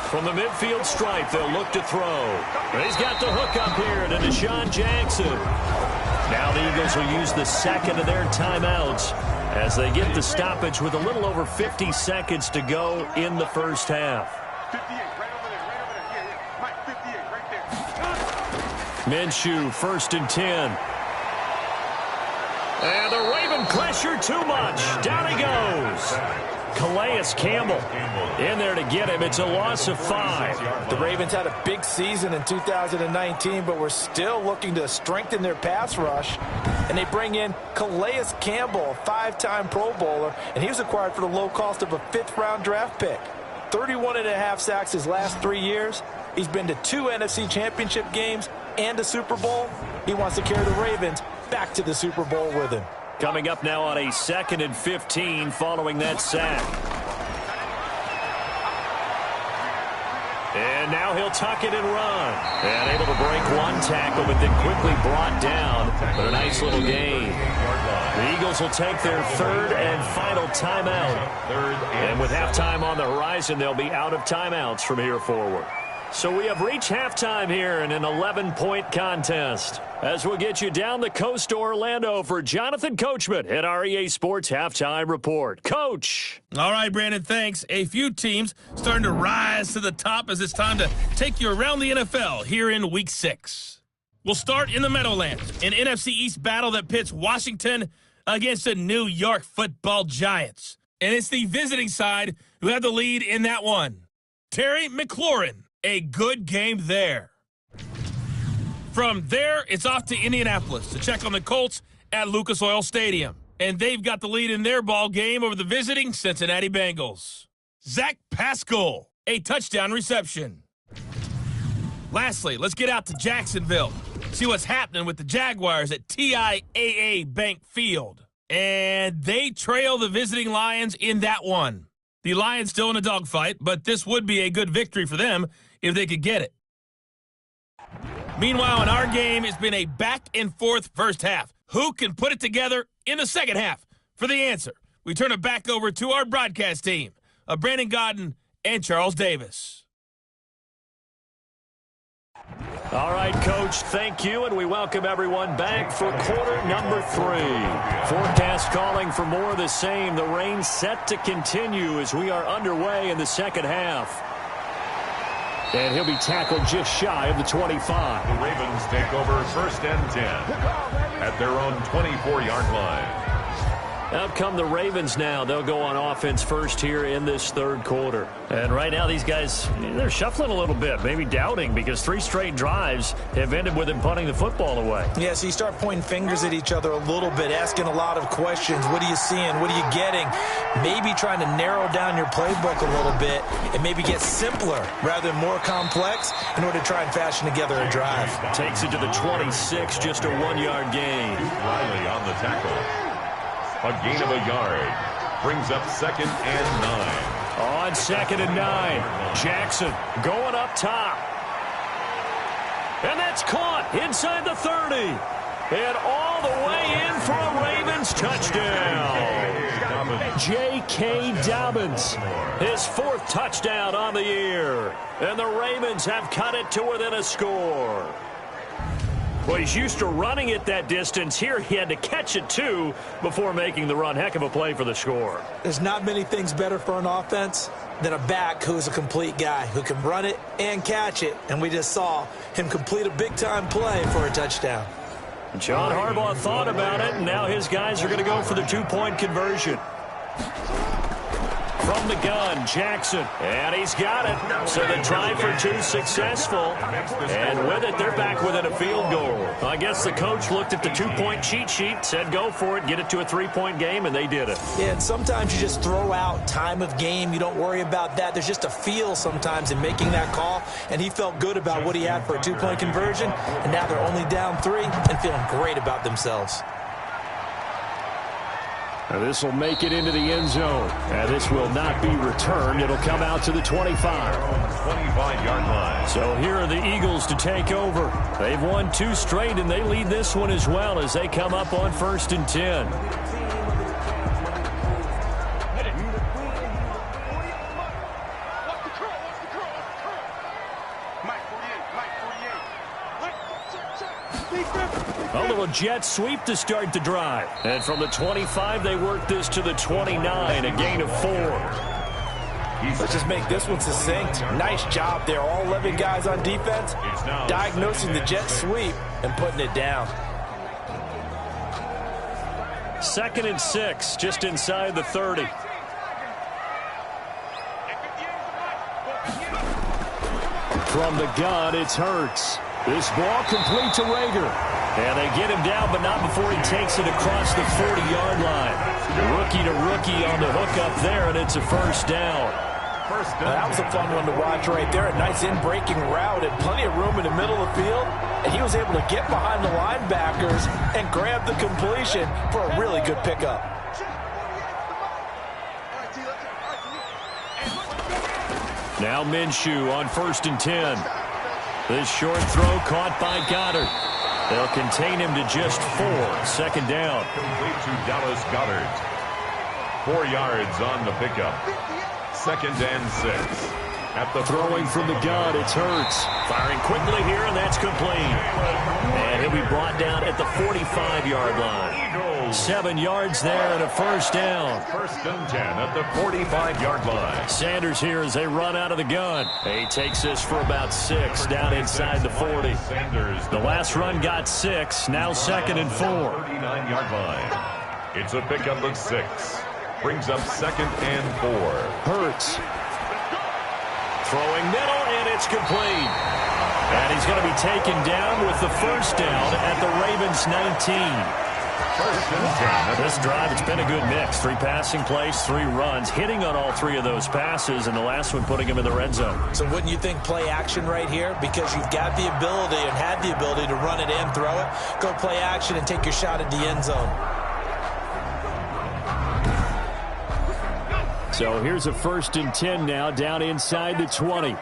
From the midfield stripe, they'll look to throw. And he's got the hook up here to Deshaun Jackson. Now the Eagles will use the second of their timeouts as they get the stoppage with a little over 50 seconds to go in the first half. 58, right over there, Mike, 58, right there. Minshew, first and 10. And the Raven pressure too much. Down he goes. Calais Campbell in there to get him. It's a loss of 5. The Ravens had a big season in 2019, but we're still looking to strengthen their pass rush. And they bring in Calais Campbell, a 5-time Pro Bowler, and he was acquired for the low cost of a 5th-round draft pick. 31.5 sacks his last 3 years. He's been to 2 NFC Championship games and a Super Bowl. He wants to carry the Ravens back to the Super Bowl with him. Coming up now on a 2nd and 15 following that sack. And now he'll tuck it and run. And able to break one tackle, but then quickly brought down. But a nice little gain. The Eagles will take their 3rd and final timeout. And with halftime on the horizon, they'll be out of timeouts from here forward. So we have reached halftime here in an 11-point contest. As we'll get you down the coast to Orlando for Jonathan Coachman at our EA Sports Halftime Report. Coach. All right, Brandon, thanks. A few teams starting to rise to the top as it's time to take you around the NFL here in Week 6. We'll start in the Meadowlands, an NFC East battle that pits Washington against the New York Football Giants. And it's the visiting side who have the lead in that one. Terry McLaurin, a good game there. From there, it's off to Indianapolis to check on the Colts at Lucas Oil Stadium. And they've got the lead in their ball game over the visiting Cincinnati Bengals. Zach Pascal, a touchdown reception. Lastly, let's get out to Jacksonville. See what's happening with the Jaguars at TIAA Bank Field. And they trail the visiting Lions in that one. The Lions still in a dogfight, but this would be a good victory for them if they could get it. Meanwhile, in our game, it's been a back-and-forth first half. Who can put it together in the second half? For the answer, we turn it back over to our broadcast team of Brandon Godden and Charles Davis. All right, Coach, thank you, and we welcome everyone back for quarter number 3. Forecast calling for more of the same. The rain set to continue as we are underway in the second half. And he'll be tackled just shy of the 25. The Ravens take over 1st and 10 at their own 24-yard line. Out come the Ravens now. They'll go on offense first here in this third quarter. And right now these guys, they're shuffling a little bit, maybe doubting, because 3 straight drives have ended with him punting the football away. Yeah, so you start pointing fingers at each other a little bit, asking a lot of questions. What are you seeing? What are you getting? Maybe trying to narrow down your playbook a little bit and maybe get simpler rather than more complex in order to try and fashion together a drive. Takes it to the 26, just a 1-yard gain. Riley on the tackle. A gain of a yard. Brings up 2nd and 9. On 2nd and 9. Jackson going up top. And that's caught inside the 30. And all the way in for a Ravens touchdown. J.K. Dobbins, his 4th touchdown on the year. And the Ravens have cut it to within a score. Well, he's used to running it that distance. Here he had to catch it, too, before making the run. Heck of a play for the score. There's not many things better for an offense than a back who's a complete guy, who can run it and catch it. And we just saw him complete a big-time play for a touchdown. John Harbaugh thought about it, and now his guys are going to go for the 2-point conversion. From the gun, Jackson, and he's got it. So the try for 2 successful, and with it, they're back within a field goal. I guess the coach looked at the 2-point cheat sheet, said go for it, get it to a 3-point game, and they did it. Yeah, and sometimes you just throw out time of game. You don't worry about that. There's just a feel sometimes in making that call, and he felt good about what he had for a 2-point conversion, and now they're only down 3 and feeling great about themselves. Now this will make it into the end zone. And this will not be returned. It'll come out to the 25. 25-yard line. So here are the Eagles to take over. They've won 2 straight, and they lead this one as well as they come up on 1st and 10. A little jet sweep to start the drive. And from the 25, they work this to the 29, a gain of 4. Let's just make this one succinct. Nice job there. All 11 guys on defense diagnosing the jet sweep and putting it down. 2nd and 6, just inside the 30. From the gun, it's Hurts. This ball complete to Rager. And they get him down, but not before he takes it across the 40-yard line. Rookie to rookie on the hook up there, and it's a 1st down. That was a fun one to watch right there. A nice in-breaking route and plenty of room in the middle of the field. And he was able to get behind the linebackers and grab the completion for a really good pickup. Now Minshew on 1st and 10. This short throw caught by Goddard. They'll contain him to just 4. 2nd down. Complete to Dallas Goedert. 4 yards on the pickup. 2nd and 6. At the throwing from the gun, it's Hurts. Firing quickly here, and that's complete. And he'll be brought down at the 45-yard line. 7 yards there and a 1st down. 1st and 10 at the 45-yard line. Sanders here as they run out of the gun. He takes this for about 6 down inside the 40. The last run got 6. Now 2nd and 4. 39-yard line. It's a pickup of 6. Brings up 2nd and 4. Hurts. Throwing middle, and it's complete. And he's going to be taken down with the 1st down at the Ravens 19. This drive, it's been a good mix. 3 passing plays, 3 runs, hitting on all 3 of those passes, and the last one putting him in the red zone. So wouldn't you think play action right here? Because you've got the ability and had the ability to run it in, throw it, go play action, and take your shot at the end zone. So here's a 1st and 10 now, down inside the 20.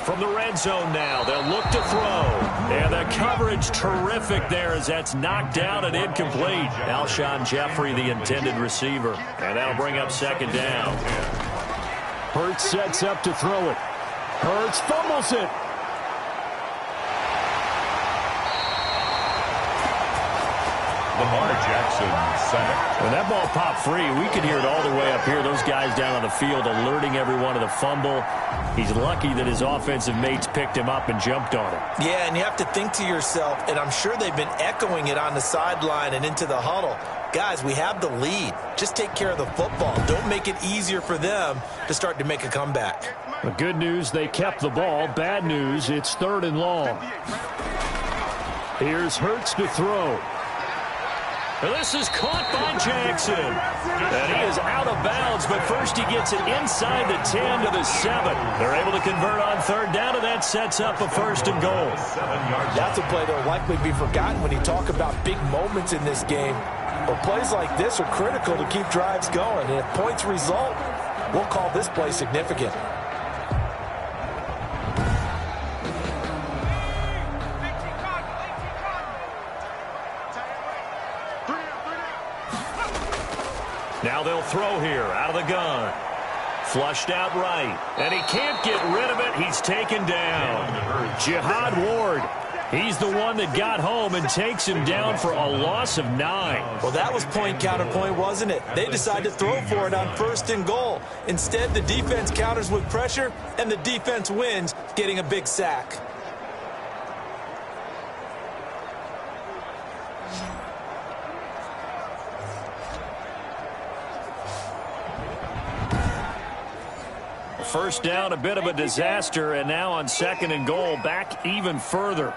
From the red zone now, they'll look to throw. And the coverage terrific there as that's knocked down and incomplete. Alshon Jeffrey, the intended receiver. And that'll bring up 2nd down. Hurts sets up to throw it. Hurts fumbles it. Lamar Jackson, center. When that ball popped free, we could hear it all the way up here. Those guys down on the field alerting everyone of the fumble. He's lucky that his offensive mates picked him up and jumped on him. Yeah, and you have to think to yourself, and I'm sure they've been echoing it on the sideline and into the huddle. Guys, we have the lead. Just take care of the football. Don't make it easier for them to start to make a comeback. The good news, they kept the ball. Bad news, it's 3rd and long. Here's Hurts to throw. This is caught by Jackson. And he is out of bounds, but first he gets it inside the 10 to the 7. They're able to convert on 3rd down, and that sets up a 1st and goal. That's a play that will likely be forgotten when you talk about big moments in this game. But plays like this are critical to keep drives going. And if points result, we'll call this play significant. Now they'll throw here out of the gun. Flushed out right. And he can't get rid of it. He's taken down. Jihad Ward. He's the one that got home and takes him down for a loss of 9. Well, that was point counterpoint, wasn't it? They decided to throw for it on 1st and goal. Instead, the defense counters with pressure, and the defense wins, getting a big sack. First down, a bit of a disaster, and now on 2nd and goal, back even further.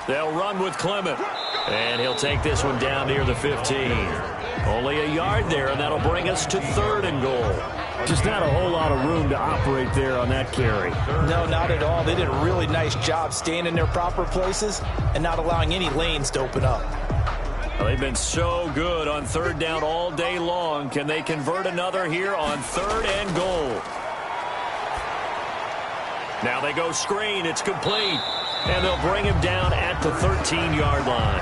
They'll run with Clement, and he'll take this one down near the 15. Only a yard there, and that'll bring us to 3rd and goal. Just not a whole lot of room to operate there on that carry. No, not at all. They did a really nice job staying in their proper places and not allowing any lanes to open up. Well, they've been so good on 3rd down all day long. Can they convert another here on 3rd and goal? Now they go screen. It's complete. And they'll bring him down at the 13-yard line.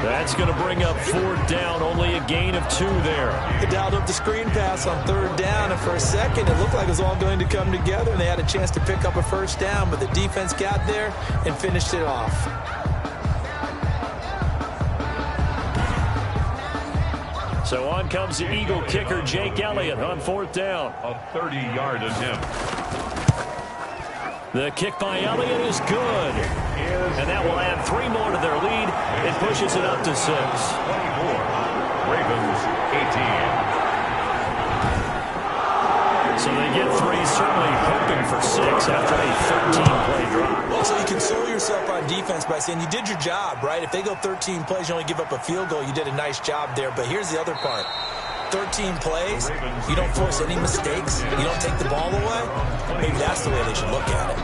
That's going to bring up 4th down. Only a gain of 2 there. They dialed up the screen pass on 3rd down, and for a second it looked like it was all going to come together, and they had a chance to pick up a 1st down, but the defense got there and finished it off. So on comes the Eagle kicker, Jake Elliott, on 4th down. A 30-yard attempt. The kick by Elliott is good. And that will add 3 more to their lead. It pushes it up to 6. 24. Ravens, 18. So they get 3, certainly hoping for 6 after a 13-play drive. So you console yourself on defense by saying you did your job, right? If they go 13 plays, you only give up a field goal, you did a nice job there. But here's the other part. 13 plays, you don't force any mistakes, you don't take the ball away. Maybe that's the way they should look at it.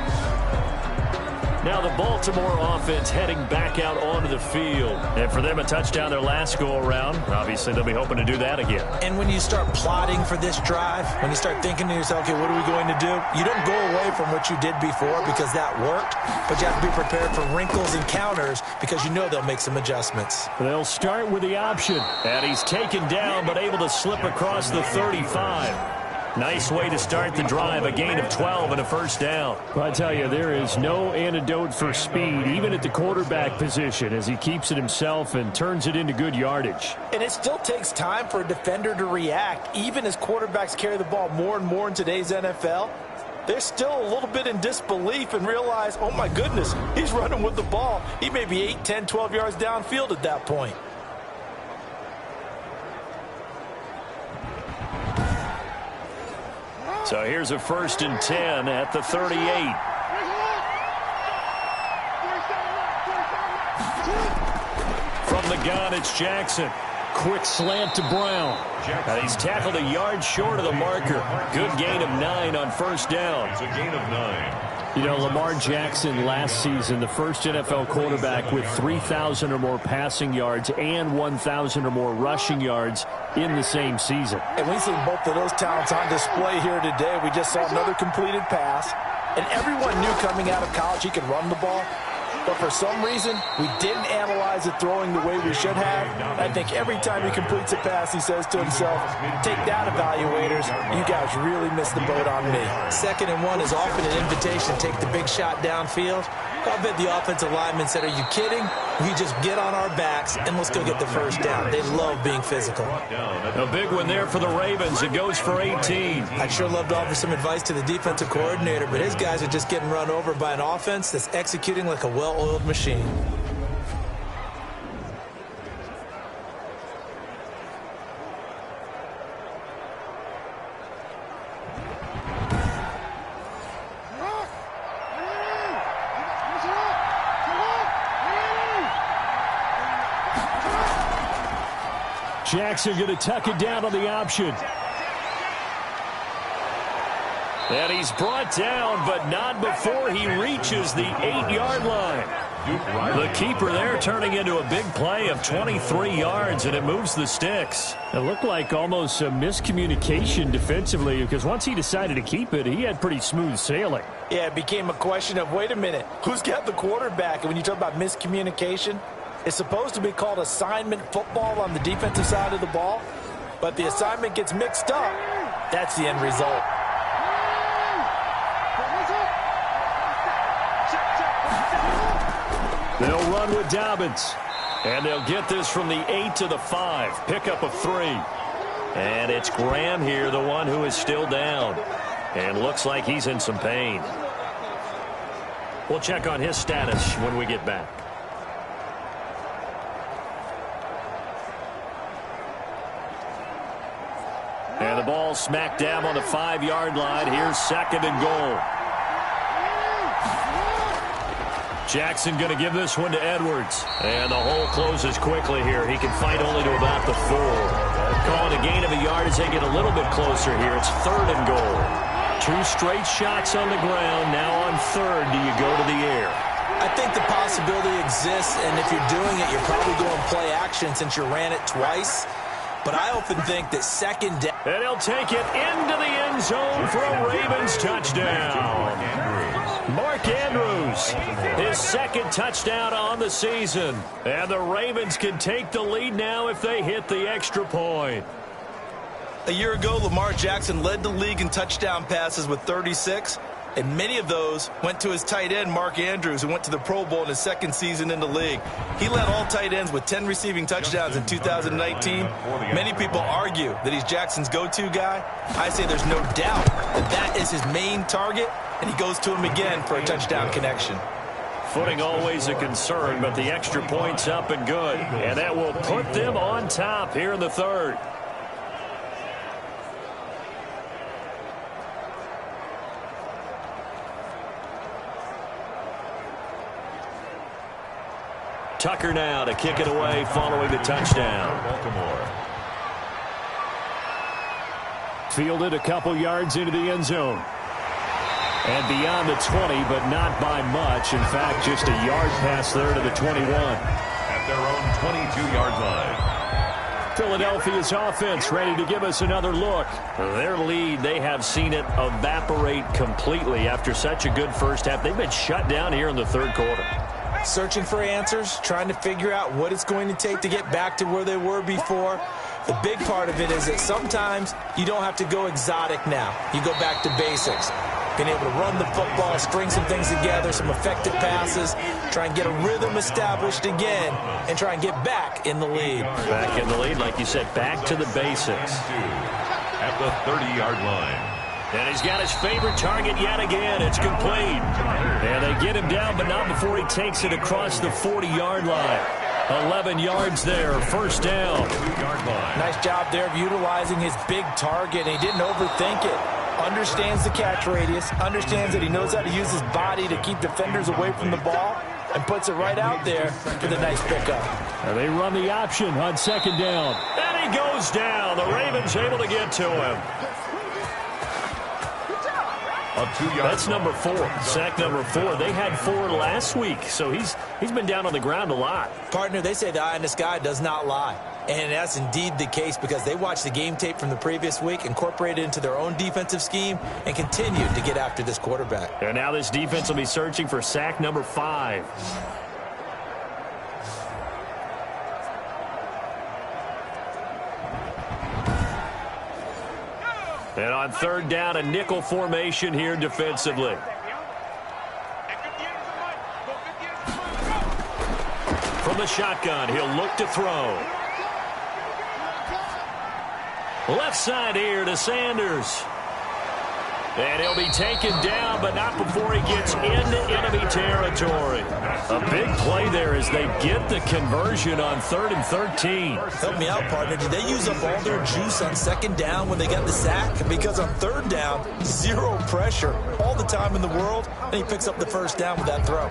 Now the Baltimore offense heading back out onto the field. And for them, a touchdown their last go-around. Obviously, they'll be hoping to do that again. And when you start plotting for this drive, when you start thinking to yourself, okay, what are we going to do? You don't go away from what you did before because that worked, but you have to be prepared for wrinkles and counters because you know they'll make some adjustments. They'll start with the option. And he's taken down, but able to slip across the 35. Nice way to start the drive, a gain of 12 and a 1st down. Well, I tell you, there is no antidote for speed, even at the quarterback position, as he keeps it himself and turns it into good yardage. And it still takes time for a defender to react, even as quarterbacks carry the ball more and more in today's NFL. They're still a little bit in disbelief and realize, oh my goodness, he's running with the ball. He may be 8, 10, 12 yards downfield at that point. So here's a 1st and 10 at the 38. From the gun, it's Jackson. Quick slant to Brown. And he's tackled a yard short of the marker. Good gain of 9 on 1st down. It's a gain of 9. You know, Lamar Jackson last season, the first NFL quarterback with 3,000 or more passing yards and 1,000 or more rushing yards in the same season. And we've seen both of those talents on display here today. We just saw another completed pass. And everyone knew coming out of college he could run the ball. But for some reason, we didn't analyze it throwing the way we should have. I think every time he completes a pass, he says to himself, take that, evaluators. You guys really missed the boat on me. 2nd and 1 is often an invitation to take the big shot downfield. I bet the offensive lineman said, are you kidding? We just get on our backs and let's go get the first down. They love being physical. A big one there for the Ravens. It goes for 18. I'd sure love to offer some advice to the defensive coordinator, but his guys are just getting run over by an offense that's executing like a well-oiled machine. Jackson going to tuck it down on the option. And he's brought down, but not before he reaches the 8-yard line. The keeper there turning into a big play of 23 yards, and it moves the sticks. It looked like almost a miscommunication defensively, because once he decided to keep it, he had pretty smooth sailing. Yeah, it became a question of, wait a minute, who's got the quarterback? And when you talk about miscommunication, it's supposed to be called assignment football on the defensive side of the ball, but the assignment gets mixed up. That's the end result. They'll run with Dobbins, and they'll get this from the 8 to the 5. Pickup of 3. And it's Graham here, the one who is still down, and looks like he's in some pain. We'll check on his status when we get back. And the ball smacked down on the 5-yard line. Here's 2nd and goal. Jackson going to give this one to Edwards. And the hole closes quickly here. He can fight only to about the 4. Calling a gain of a yard as they get a little bit closer here. It's 3rd and goal. 2 straight shots on the ground. Now on 3rd, do you go to the air? I think the possibility exists, and if you're doing it, you're probably going play action since you ran it twice. But I often think that 2nd down. And he'll take it into the end zone for a Ravens touchdown. Mark Andrews, his 2nd touchdown on the season. And the Ravens can take the lead now if they hit the extra point. A year ago, Lamar Jackson led the league in touchdown passes with 36. And many of those went to his tight end, Mark Andrews, who went to the Pro Bowl in his 2nd season in the league. He led all tight ends with 10 receiving touchdowns in 2019. Many people argue that he's Jackson's go-to guy. I say there's no doubt that that is his main target, and he goes to him again for a touchdown connection. Footing always a concern, but the extra point's up and good. And that will put them on top here in the 3rd. Tucker now to kick it away following the touchdown. Baltimore. Fielded a couple yards into the end zone. And beyond the 20, but not by much. In fact, just a yard pass there to the 21. At their own 22-yard line. Philadelphia's offense ready to give us another look. Their lead, they have seen it evaporate completely after such a good first half. They've been shut down here in the 3rd quarter. Searching for answers, trying to figure out what it's going to take to get back to where they were before. The big part of it is that sometimes you don't have to go exotic now. You go back to basics. Being able to run the football, string some things together, some effective passes, try and get a rhythm established again, and try and get back in the lead. Back in the lead, like you said, back to the basics. At the 30-yard line. And he's got his favorite target yet again. It's complete. And they get him down, but not before he takes it across the 40-yard line. 11 yards there, 1st down. Nice job there of utilizing his big target. He didn't overthink it. Understands the catch radius, understands that he knows how to use his body to keep defenders away from the ball, and puts it right out there for the nice pickup. And they run the option on 2nd down. And he goes down. The Ravens able to get to him. That's number 4. Sack number 4. They had 4 last week, so he's been down on the ground a lot. Partner, they say the eye in the sky does not lie. And that's indeed the case because they watched the game tape from the previous week, incorporated it into their own defensive scheme, and continued to get after this quarterback. And now this defense will be searching for sack number 5. And on 3rd down, a nickel formation here defensively. From the shotgun, he'll look to throw. Left side here to Sanders. And he'll be taken down, but not before he gets into enemy territory. A big play there as they get the conversion on 3rd and 13. Help me out, partner. Did they use up all their juice on 2nd down when they got the sack? Because on 3rd down, 0 pressure all the time in the world, and he picks up the 1st down with that throw.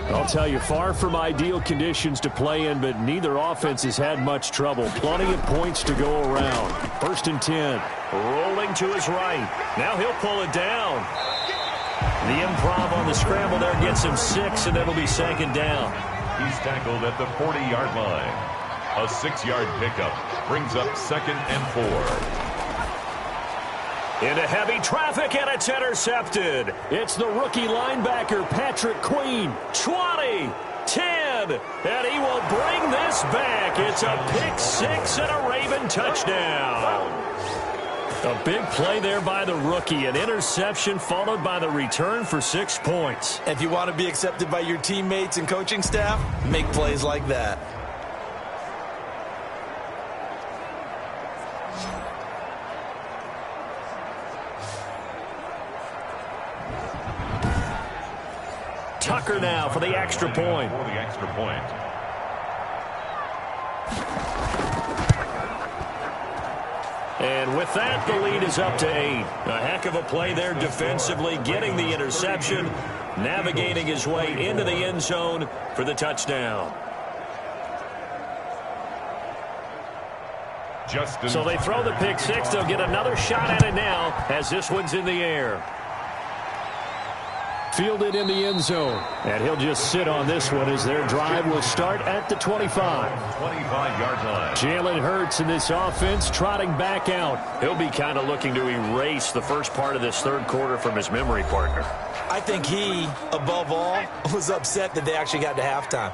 I'll tell you, far from ideal conditions to play in, but neither offense has had much trouble. Plenty of points to go around. 1st and 10. Rolling to his right. Now he'll pull it down. The improv on the scramble there gets him 6, and it'll be 2nd down. He's tackled at the 40-yard line. A 6-yard pickup brings up 2nd and 4. Into heavy traffic, and it's intercepted. It's the rookie linebacker, Patrick Queen. 20, 10, and he will bring this back. It's a pick 6 and a Raven touchdown. A big play there by the rookie. An interception followed by the return for 6 points. If you want to be accepted by your teammates and coaching staff, make plays like that. Tucker now for the extra point. For the extra point. And with that, the lead is up to 8. A heck of a play there defensively, getting the interception, navigating his way into the end zone for the touchdown. So they throw the pick 6. They'll get another shot at it now as this one's in the air. Fielded in the end zone. And he'll just sit on this one as their drive will start at the 25. 25-yard line. Jalen Hurts in this offense trotting back out. He'll be kind of looking to erase the first part of this 3rd quarter from his memory partner. I think he, above all, was upset that they actually got to halftime.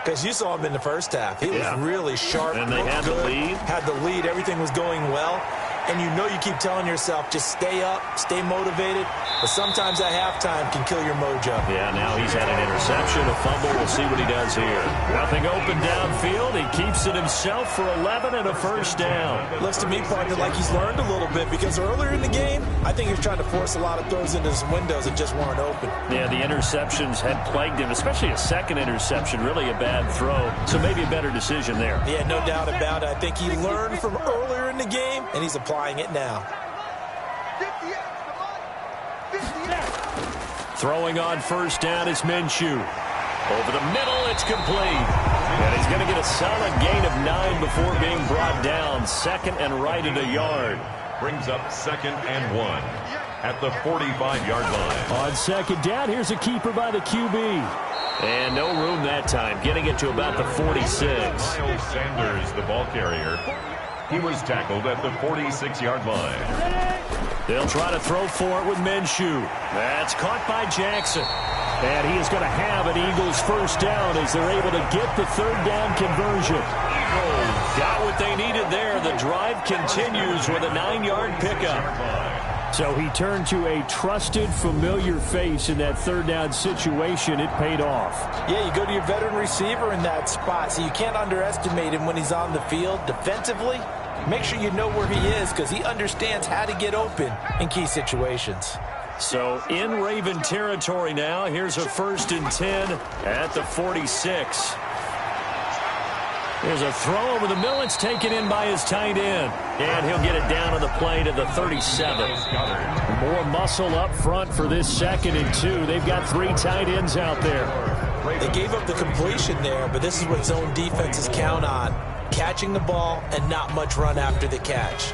Because you saw him in the 1st half. He was really sharp. And they had the lead. Had the lead. Everything was going well. And you know you keep telling yourself, just stay up, stay motivated. But sometimes at halftime can kill your mojo. Yeah, now he's had an interception, a fumble. We'll see what he does here. Nothing open downfield. He keeps it himself for 11 and a 1st down. Looks to me, partner, like he's learned a little bit because earlier in the game, I think he was trying to force a lot of throws into his windows that just weren't open. Yeah, the interceptions had plagued him, especially a 2nd interception, really a bad throw. So maybe a better decision there. Yeah, no doubt about it. I think he learned from earlier in the game, and he's applying it now. Throwing on 1st down is Minshew. Over the middle, it's complete. And he's going to get a solid gain of 9 before being brought down. 2nd and right at a yard. Brings up 2nd and 1 at the 45-yard line. On 2nd down, here's a keeper by the QB. And no room that time, getting it to about the 46. Miles Sanders, the ball carrier. He was tackled at the 46-yard line. They'll try to throw for it with Minshew. That's caught by Jackson. And he is going to have an Eagles 1st down as they're able to get the 3rd down conversion. Eagles got what they needed there. The drive continues with a 9-yard pickup. So he turned to a trusted, familiar face in that 3rd down situation. It paid off. Yeah, you go to your veteran receiver in that spot, so you can't underestimate him when he's on the field defensively. Make sure you know where he is because he understands how to get open in key situations. So in Raven territory now, here's a 1st and 10 at the 46. There's a throw over the middle. It's taken in by his tight end. And he'll get it down on the play to the 37. More muscle up front for this 2nd and 2. They've got 3 tight ends out there. They gave up the completion there, but this is what zone defenses count on. Catching the ball and not much run after the catch.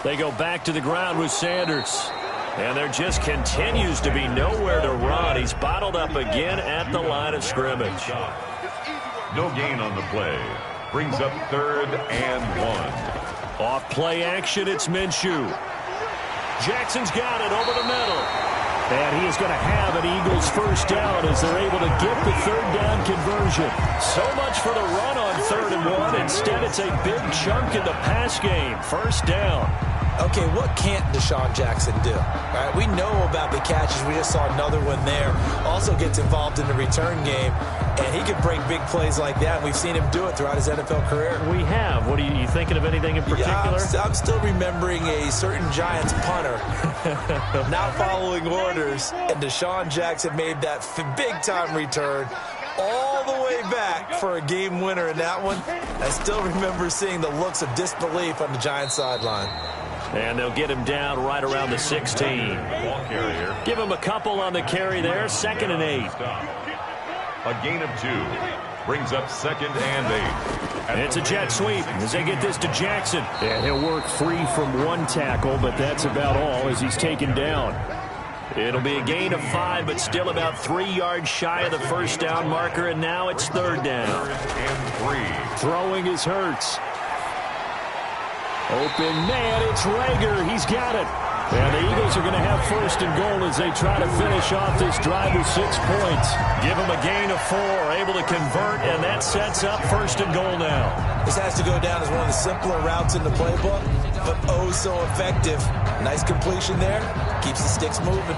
They go back to the ground with Sanders. And there just continues to be nowhere to run. He's bottled up again at the line of scrimmage. No gain on the play. Brings up 3rd and 1. Off play action, it's Minshew. Jackson's got it over the middle. And he is going to have an Eagles first down as they're able to get the third down conversion. So much for the run on 3rd and 1. Instead, it's a big chunk in the pass game. First down. Okay, what can't Deshaun Jackson do? All right, we know about the catches. We just saw another one there. Also gets involved in the return game, and he can break big plays like that. We've seen him do it throughout his NFL career. We have. What are you thinking of anything in particular? Yeah, I'm still remembering a certain Giants punter not following orders, and Deshaun Jackson made that big-time return all the way back for a game winner in that one. I still remember seeing the looks of disbelief on the Giants sideline. And they'll get him down right around the 16. Give him a couple on the carry there. 2nd and 8. A gain of 2 brings up 2nd and 8. It's a jet sweep as they get this to Jackson. And he'll work free from 1 tackle, but that's about all as he's taken down. It'll be a gain of 5, but still about 3 yards shy of the first down marker, and now it's 3rd down. 3rd and 3. Throwing is Hurts. Open man, it's Rager. He's got it. And the Eagles are going to have 1st and goal as they try to finish off this drive with 6 points. Give them a gain of 4, able to convert, and that sets up 1st and goal now. This has to go down as one of the simpler routes in the playbook, but oh so effective. Nice completion there. Keeps the sticks moving.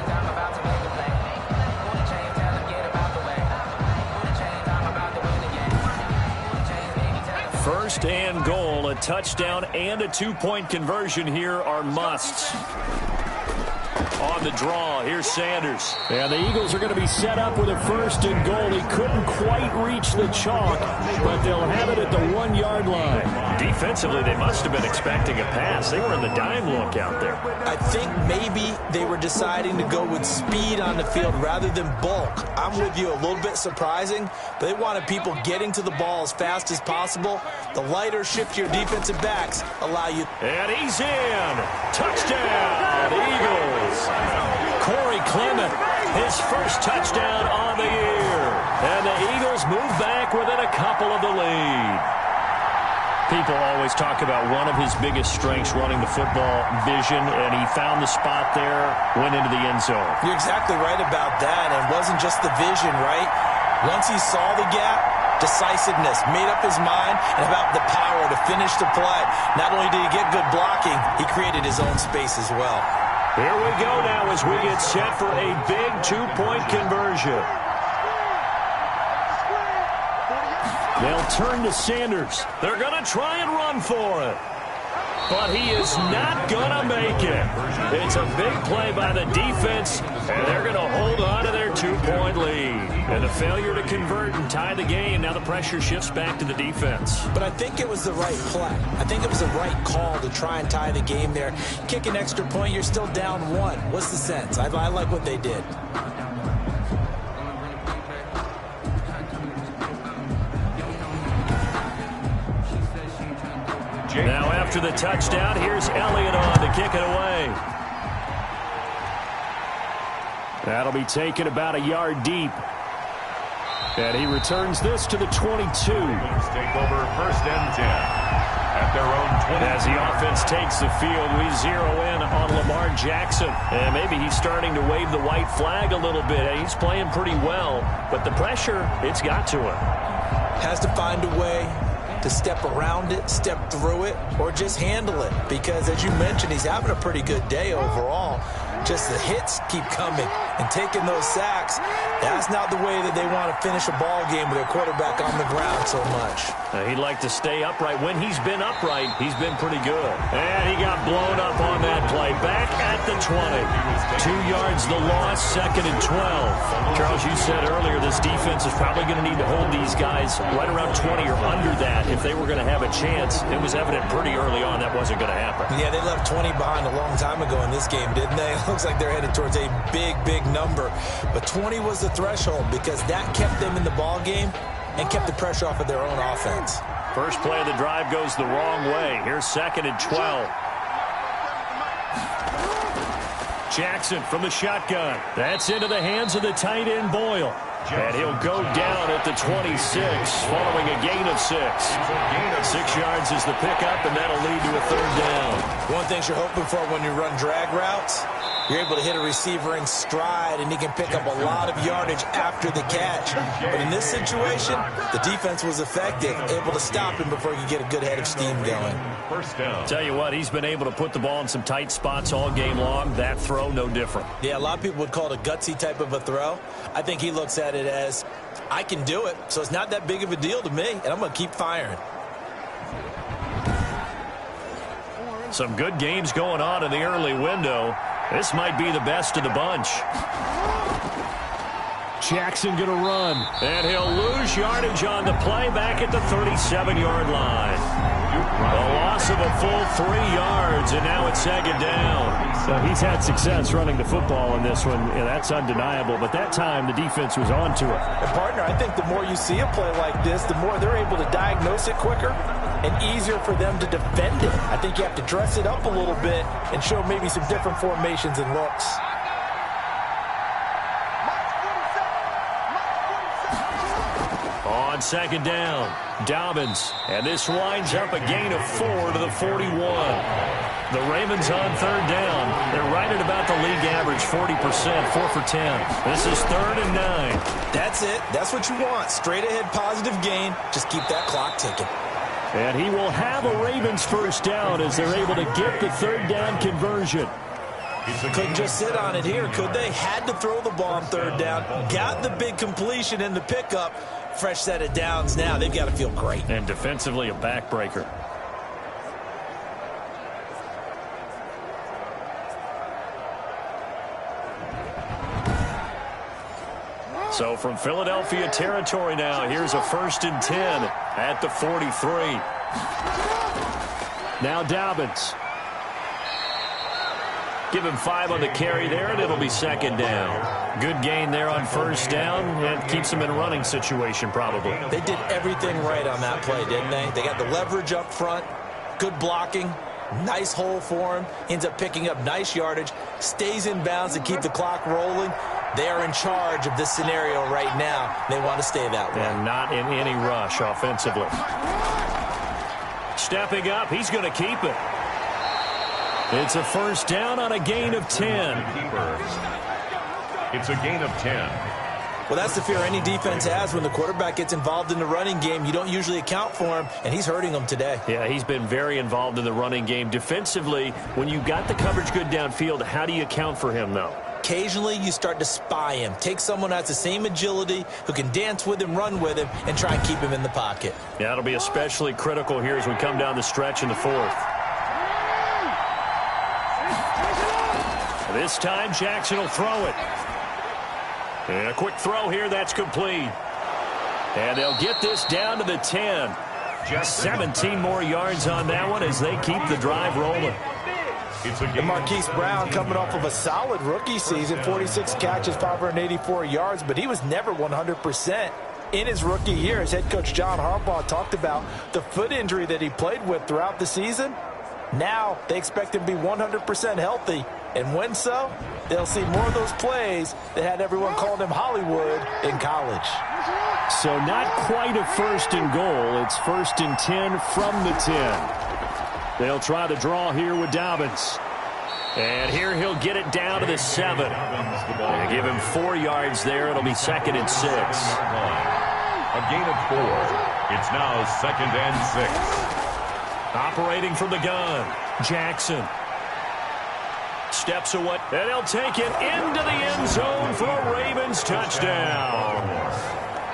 1st and goal, a touchdown and a 2-point conversion here are musts. On the draw, here's Sanders. And the Eagles are going to be set up with a 1st and goal. He couldn't quite reach the chalk, but they'll have it at the 1-yard line. Defensively, they must have been expecting a pass. They were in the dime look out there. I think maybe they were deciding to go with speed on the field rather than bulk. I'm with you, a little bit surprising, but they wanted people getting to the ball as fast as possible. The lighter, shiftier defensive backs allow you. And he's in. Touchdown, Eagles. Corey Clement, his first touchdown on the year. And the Eagles move back within a couple of the lead. People always talk about one of his biggest strengths running the football, vision, and he found the spot there, went into the end zone. You're exactly right about that, and it wasn't just the vision, right? Once he saw the gap, decisiveness, made up his mind, and about the power to finish the play. Not only did he get good blocking, he created his own space as well. Here we go now as we get set for a big 2-point conversion. They'll turn to Sanders. They're going to try and run for it. But he is not going to make it. It's a big play by the defense, and they're going to hold on to their 2-point lead. And a failure to convert and tie the game. Now the pressure shifts back to the defense. But I think it was the right play. I think it was the right call to try and tie the game there. Kick an extra point, you're still down 1. What's the sense? I like what they did. Now after the touchdown, here's Elliott on to kick it away. That'll be taken about a yard deep. And he returns this to the 22. Take over 1st and 10 at their own 20. As the offense takes the field, we zero in on Lamar Jackson. And maybe he's starting to wave the white flag a little bit. He's playing pretty well, but the pressure, it's got to him. Has to find a way to step around it, step through it, or just handle it. Because, as you mentioned, he's having a pretty good day overall. Just the hits keep coming and taking those sacks. That's not the way that they want to finish a ball game with their quarterback on the ground so much. He'd like to stay upright. When he's been upright, he's been pretty good. And he got blown up on that play. Back at the 20. 2 yards the loss, 2nd and 12. Charles, you said earlier this defense is probably going to need to hold these guys right around 20 or under that if they were going to have a chance. It was evident pretty early on that wasn't going to happen. Yeah, they left 20 behind a long time ago in this game, didn't they? Looks like they're headed towards a big, big number. But 20 was the threshold because that kept them in the ball game and kept the pressure off of their own offense. First play of the drive goes the wrong way. Here's 2nd and 12. Jackson from the shotgun. That's into the hands of the tight end Boyle. And he'll go down at the 26 following a gain of 6. 6 yards is the pickup, and that'll lead to a 3rd down. One thing you're hoping for when you run drag routes, You're able to hit a receiver in stride, and he can pick up a lot of yardage after the catch. But in this situation, the defense was effective, able to stop him before he could get a good head of steam going. First down. Tell you what, he's been able to put the ball in some tight spots all game long. That throw, no different. Yeah, a lot of people would call it a gutsy type of a throw. I think he looks at it as, I can do it, so it's not that big of a deal to me, and I'm going to keep firing. Some good games going on in the early window. This might be the best of the bunch. Jackson going to run. And he'll lose yardage on the play back at the 37-yard line. A loss of a full 3 yards, and now it's second down. So he's had success running the football in this one, and that's undeniable. But that time, the defense was on to it. And partner, I think the more you see a play like this, the more they're able to diagnose it quicker and easier for them to defend it. I think you have to dress it up a little bit and show maybe some different formations and looks. On second down, Dobbins. And this winds up a gain of 4 to the 41. The Ravens on third down. They're right at about the league average, 40%, 4 for 10. This is 3rd and 9. That's it. That's what you want. Straight ahead positive gain. Just keep that clock ticking. And he will have a Ravens first down as they're able to get the third down conversion. Couldn't just sit on it here, could they? Had to throw the ball on third down. Got the big completion in the pickup. Fresh set of downs now. They've got to feel great. And defensively a backbreaker. So from Philadelphia territory now, here's a 1st and 10 at the 43. Now Dobbins. Give him 5 on the carry there, and it'll be second down. Good gain there on first down, and keeps him in a running situation probably. They did everything right on that play, didn't they? They got the leverage up front, good blocking, nice hole for him, ends up picking up nice yardage, stays in bounds to keep the clock rolling. They are in charge of this scenario right now. They want to stay that way. And not in any rush offensively. Stepping up, he's going to keep it. It's a first down on a gain of 10. It's a gain of 10. Well, that's the fear any defense has when the quarterback gets involved in the running game. You don't usually account for him, and he's hurting them today. Yeah, he's been very involved in the running game. Defensively, when you got the coverage good downfield, how do you account for him, though? Occasionally, you start to spy him. Take someone who has the same agility, who can dance with him, run with him, and try and keep him in the pocket. Yeah, it'll be especially critical here as we come down the stretch in the 4th. This time, Jackson will throw it. And a quick throw here, that's complete. And they'll get this down to the 10. 17 more yards on that one as they keep the drive rolling. And Marquise Brown coming off of a solid rookie season, 46 catches, 584 yards, but he was never 100%. In his rookie year, as head coach John Harbaugh talked about the foot injury that he played with throughout the season. Now they expect him to be 100% healthy. And when so, they'll see more of those plays that had everyone calling him Hollywood in college. So not quite a 1st and goal. It's 1st and 10 from the 10. They'll try the draw here with Dobbins. And here he'll get it down to the 7. They give him 4 yards there. It'll be 2nd and 6. A gain of 4. It's now 2nd and 6. Operating from the gun, Jackson. Steps away, and he'll take it into the end zone for a Ravens touchdown.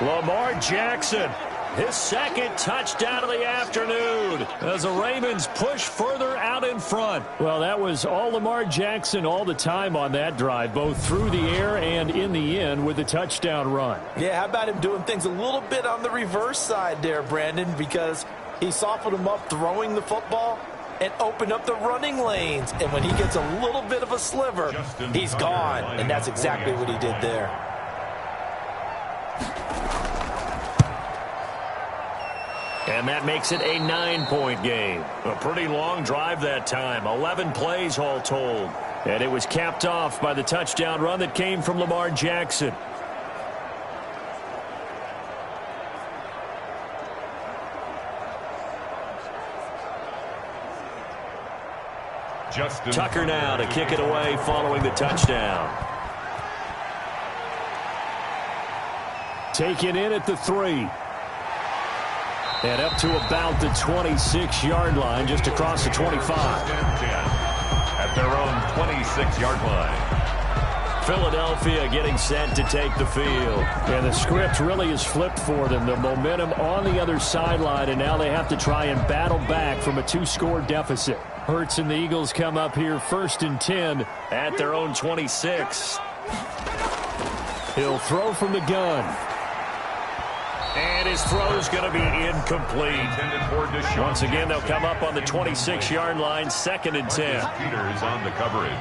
Lamar Jackson, his 2nd touchdown of the afternoon as the Ravens push further out in front. Well, that was all Lamar Jackson all the time on that drive, both through the air and in the end with the touchdown run. Yeah, how about him doing things a little bit on the reverse side there, Brandon, because he softened him up throwing the football and opened up the running lanes. And when he gets a little bit of a sliver, he's gone. And that's exactly what he did there. And that makes it a 9-point game. A pretty long drive that time. 11 plays all told. And it was capped off by the touchdown run that came from Lamar Jackson. Tucker now to kick it away following the touchdown. Taken in at the 3. And up to about the 26-yard line, just across the 25. At their own 26-yard line. Philadelphia getting set to take the field. And the script really is flipped for them. The momentum on the other sideline, and now they have to try and battle back from a 2-score deficit. Hurts and the Eagles come up here 1st and 10 at their own 26. He'll throw from the gun. And his throw's going to be incomplete. Once again, they'll come up on the 26-yard line, 2nd and 10. Peters on the coverage.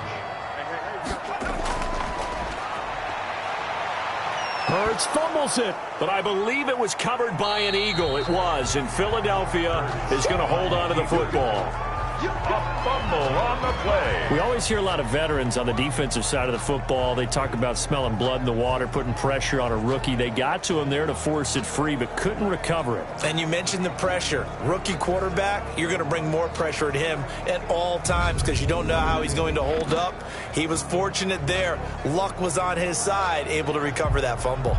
Hurts fumbles it, but I believe it was covered by an Eagle. It was, and Philadelphia is going to hold on to the football. A fumble on the play. We always hear a lot of veterans on the defensive side of the football. They talk about smelling blood in the water, putting pressure on a rookie. They got to him there to force it free, but couldn't recover it. And you mentioned the pressure. Rookie quarterback, you're going to bring more pressure at him at all times because you don't know how he's going to hold up. He was fortunate there. Luck was on his side, able to recover that fumble.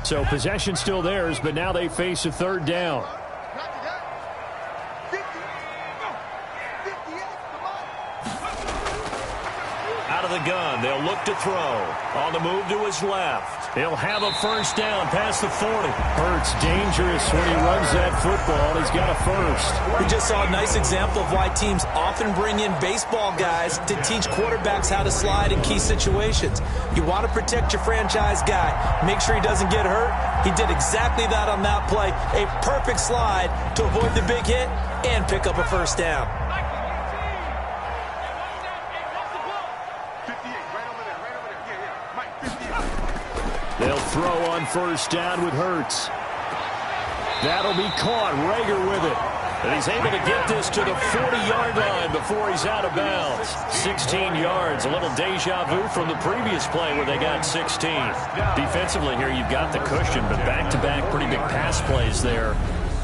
So possession still theirs, but now they face a 3rd down. Out of the gun, they'll look to throw. On the move to his left. He'll have a 1st down past the 40. Hurts dangerous when he runs that football. He's got a 1st. We just saw a nice example of why teams often bring in baseball guys to teach quarterbacks how to slide in key situations. You want to protect your franchise guy. Make sure he doesn't get hurt. He did exactly that on that play. A perfect slide to avoid the big hit and pick up a 1st down. They'll throw on 1st down with Hurts. That'll be caught. Rager with it. And he's able to get this to the 40-yard line before he's out of bounds. 16 yards. A little deja vu from the previous play where they got 16. Defensively here, you've got the cushion, but back-to-back pretty big pass plays there.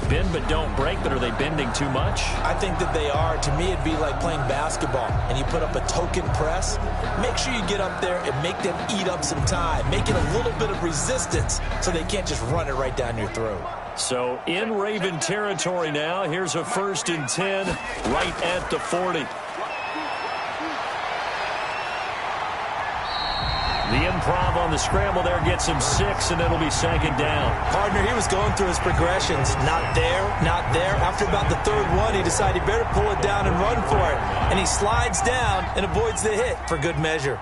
Bend but don't break, but are they bending too much? I think that they are. To me, it'd be like playing basketball, and you put up a token press. Make sure you get up there and make them eat up some time. Make it a little bit of resistance so they can't just run it right down your throat. So in Raven territory now, here's a 1st and 10 right at the 40. The improv on the scramble there gets him 6, and it'll be 2nd down. Partner, he was going through his progressions. Not there, not there. After about the 3rd one, he decided he better pull it down and run for it. And he slides down and avoids the hit for good measure.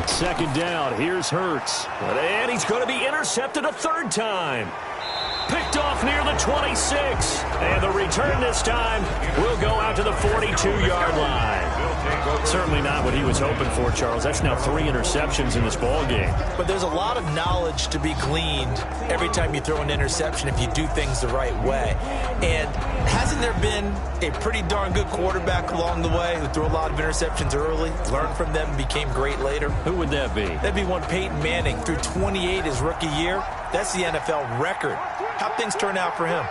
2nd down. Here's Hurts. And he's going to be intercepted a 3rd time. Picked off near the 26. And the return this time will go out to the 42-yard line. Certainly not what he was hoping for, Charles. That's now 3 interceptions in this ball game. But there's a lot of knowledge to be gleaned every time you throw an interception if you do things the right way. And hasn't there been a pretty darn good quarterback along the way who threw a lot of interceptions early, learned from them, and became great later? Who would that be? That'd be one Peyton Manning. Threw 28 his rookie year. That's the NFL record. How'd things turn out for him?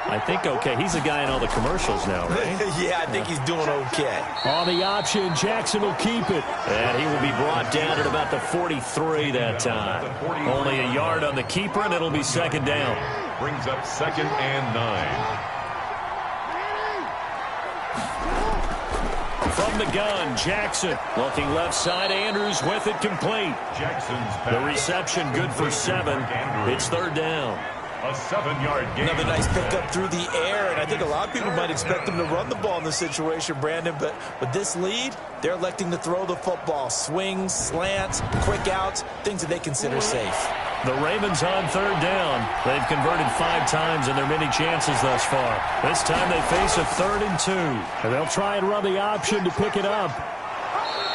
I think okay. He's a guy in all the commercials now, right? Yeah, I think he's doing okay. On the option, Jackson will keep it. And he will be brought down at about the 43 that time. Only a yard on the keeper, and it'll be 2nd down. Brings up 2nd and 9. From the gun, Jackson looking left side. Andrews with it complete. Jackson's The reception good for 7. It's 3rd down. A 7-yard gain. Another nice pickup through the air, and I think a lot of people might expect them to run the ball in this situation, Brandon, but with this lead, they're electing to throw the football. Swings, slants, quick outs, things that they consider safe. The Ravens on 3rd down. They've converted 5 times in their many chances thus far. This time they face a 3rd and 2. And they'll try and run the option to pick it up.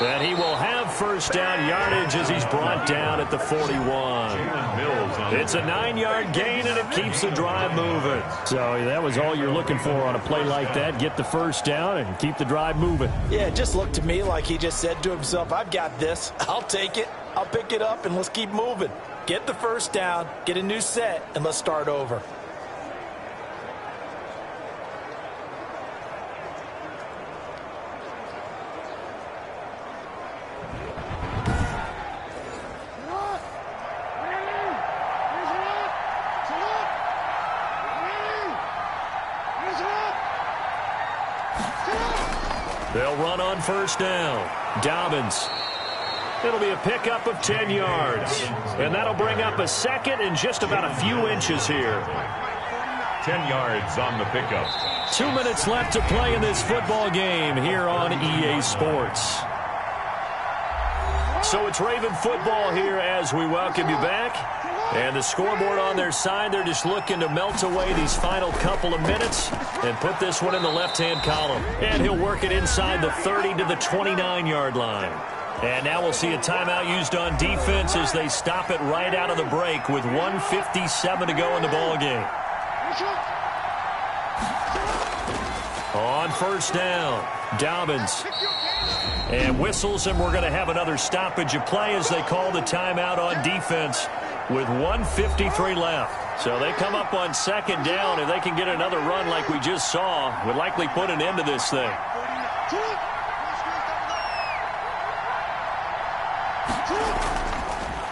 And he will have 1st down yardage as he's brought down at the 41. It's a 9-yard gain, and it keeps the drive moving. So that was all you're looking for on a play like that. Get the 1st down and keep the drive moving. Yeah, it just looked to me like he just said to himself, I've got this. I'll take it. I'll pick it up and let's keep moving. Get the first down, get a new set, and let's start over. They'll run on first down. Dobbins. It'll be a pickup of 10 yards. And that'll bring up a second and just about a few inches here. 10 yards on the pickup. 2 minutes left to play in this football game here on EA Sports. So it's Raven football here as we welcome you back. And the scoreboard on their side, they're just looking to melt away these final couple of minutes and put this one in the left-hand column. And he'll work it inside the 30 to the 29-yard line. And now we'll see a timeout used on defense as they stop it right out of the break with 1:57 to go in the ballgame. On first down, Dobbins. And whistles, and we're going to have another stoppage of play as they call the timeout on defense with 1:53 left. So they come up on second down. If they can get another run like we just saw, would likely put an end to this thing.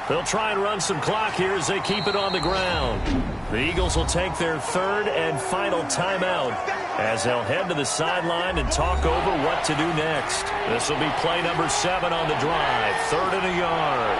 They'll try and run some clock here as they keep it on the ground. The Eagles will take their third and final timeout as they'll head to the sideline and talk over what to do next. This will be play number 7 on the drive. 3rd and a yard.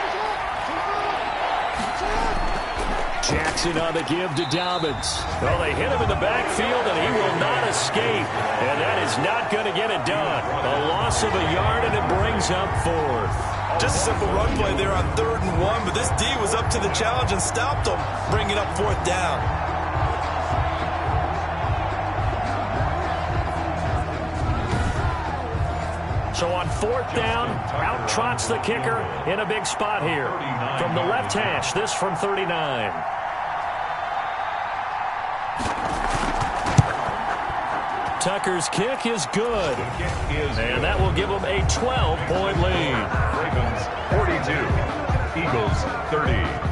Jackson on the give to Dobbins. Well, they hit him in the backfield, and he will not escape. And that is not going to get it done. A loss of a yard, and it brings up 4th. Just a simple run play there on 3rd and 1, but this D was up to the challenge and stopped them, bringing up 4th down. So on 4th down, out trots the kicker in a big spot here. From the left hash, this from 39. Tucker's kick is good. And that will give them a 12-point lead. Ravens 42, Eagles 30.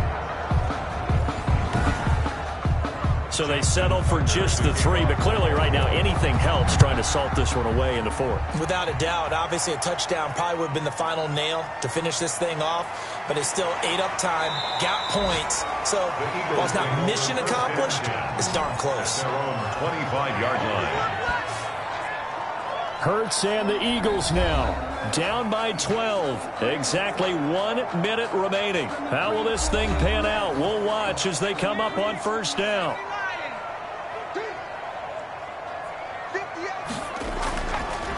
So they settle for just the 3, but clearly right now anything helps trying to salt this one away in the 4th. Without a doubt, obviously a touchdown probably would have been the final nail to finish this thing off, but it's still 8 up time, got points, so while it's not mission accomplished, it's darn close. Their own 25-yard line. Hurts and the Eagles now down by 12. Exactly 1 minute remaining. How will this thing pan out? We'll watch as they come up on first down.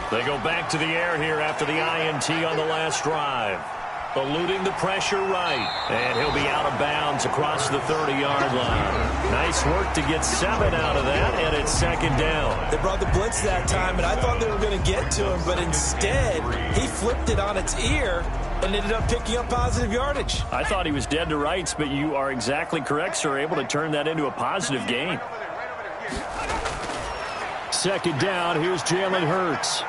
They go back to the air here after the INT on the last drive. Eluding the pressure right. And he'll be out of bounds across the 30-yard line. Nice work to get 7 out of that, and it's 2nd down. They brought the blitz that time, and I thought they were going to get to him, but instead, he flipped it on its ear and ended up picking up positive yardage. I thought he was dead to rights, but you are exactly correct, sir. Able to turn that into a positive gain. 2nd down, here's Jalen Hurts.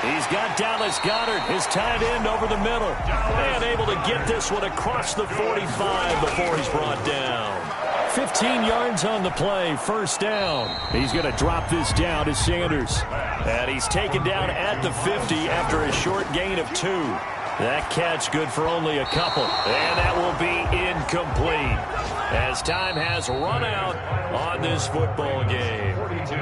He's got Dallas Goedert, his tight end, over the middle. And able to get this one across the 45 before he's brought down. 15 yards on the play, 1st down. He's going to drop this down to Sanders. And he's taken down at the 50 after a short gain of 2. That catch good for only a couple. And that will be incomplete as time has run out on this football game. 42.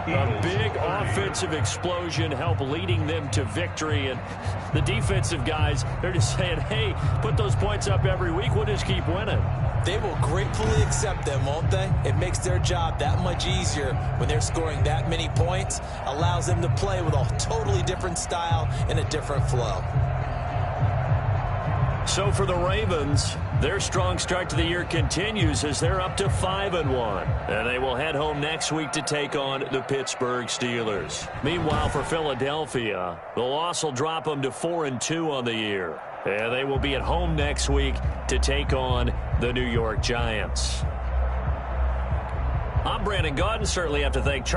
A big offensive explosion help leading them to victory. And the defensive guys, they're just saying, hey, put those points up every week. We'll just keep winning. They will gratefully accept them, won't they? It makes their job that much easier when they're scoring that many points. Allows them to play with a totally different style and a different flow. So for the Ravens, their strong start to the year continues as they're up to 5-1. And they will head home next week to take on the Pittsburgh Steelers. Meanwhile, for Philadelphia, the loss will drop them to 4-2 on the year. And they will be at home next week to take on the New York Giants. I'm Brandon Gaudin. Certainly have to thank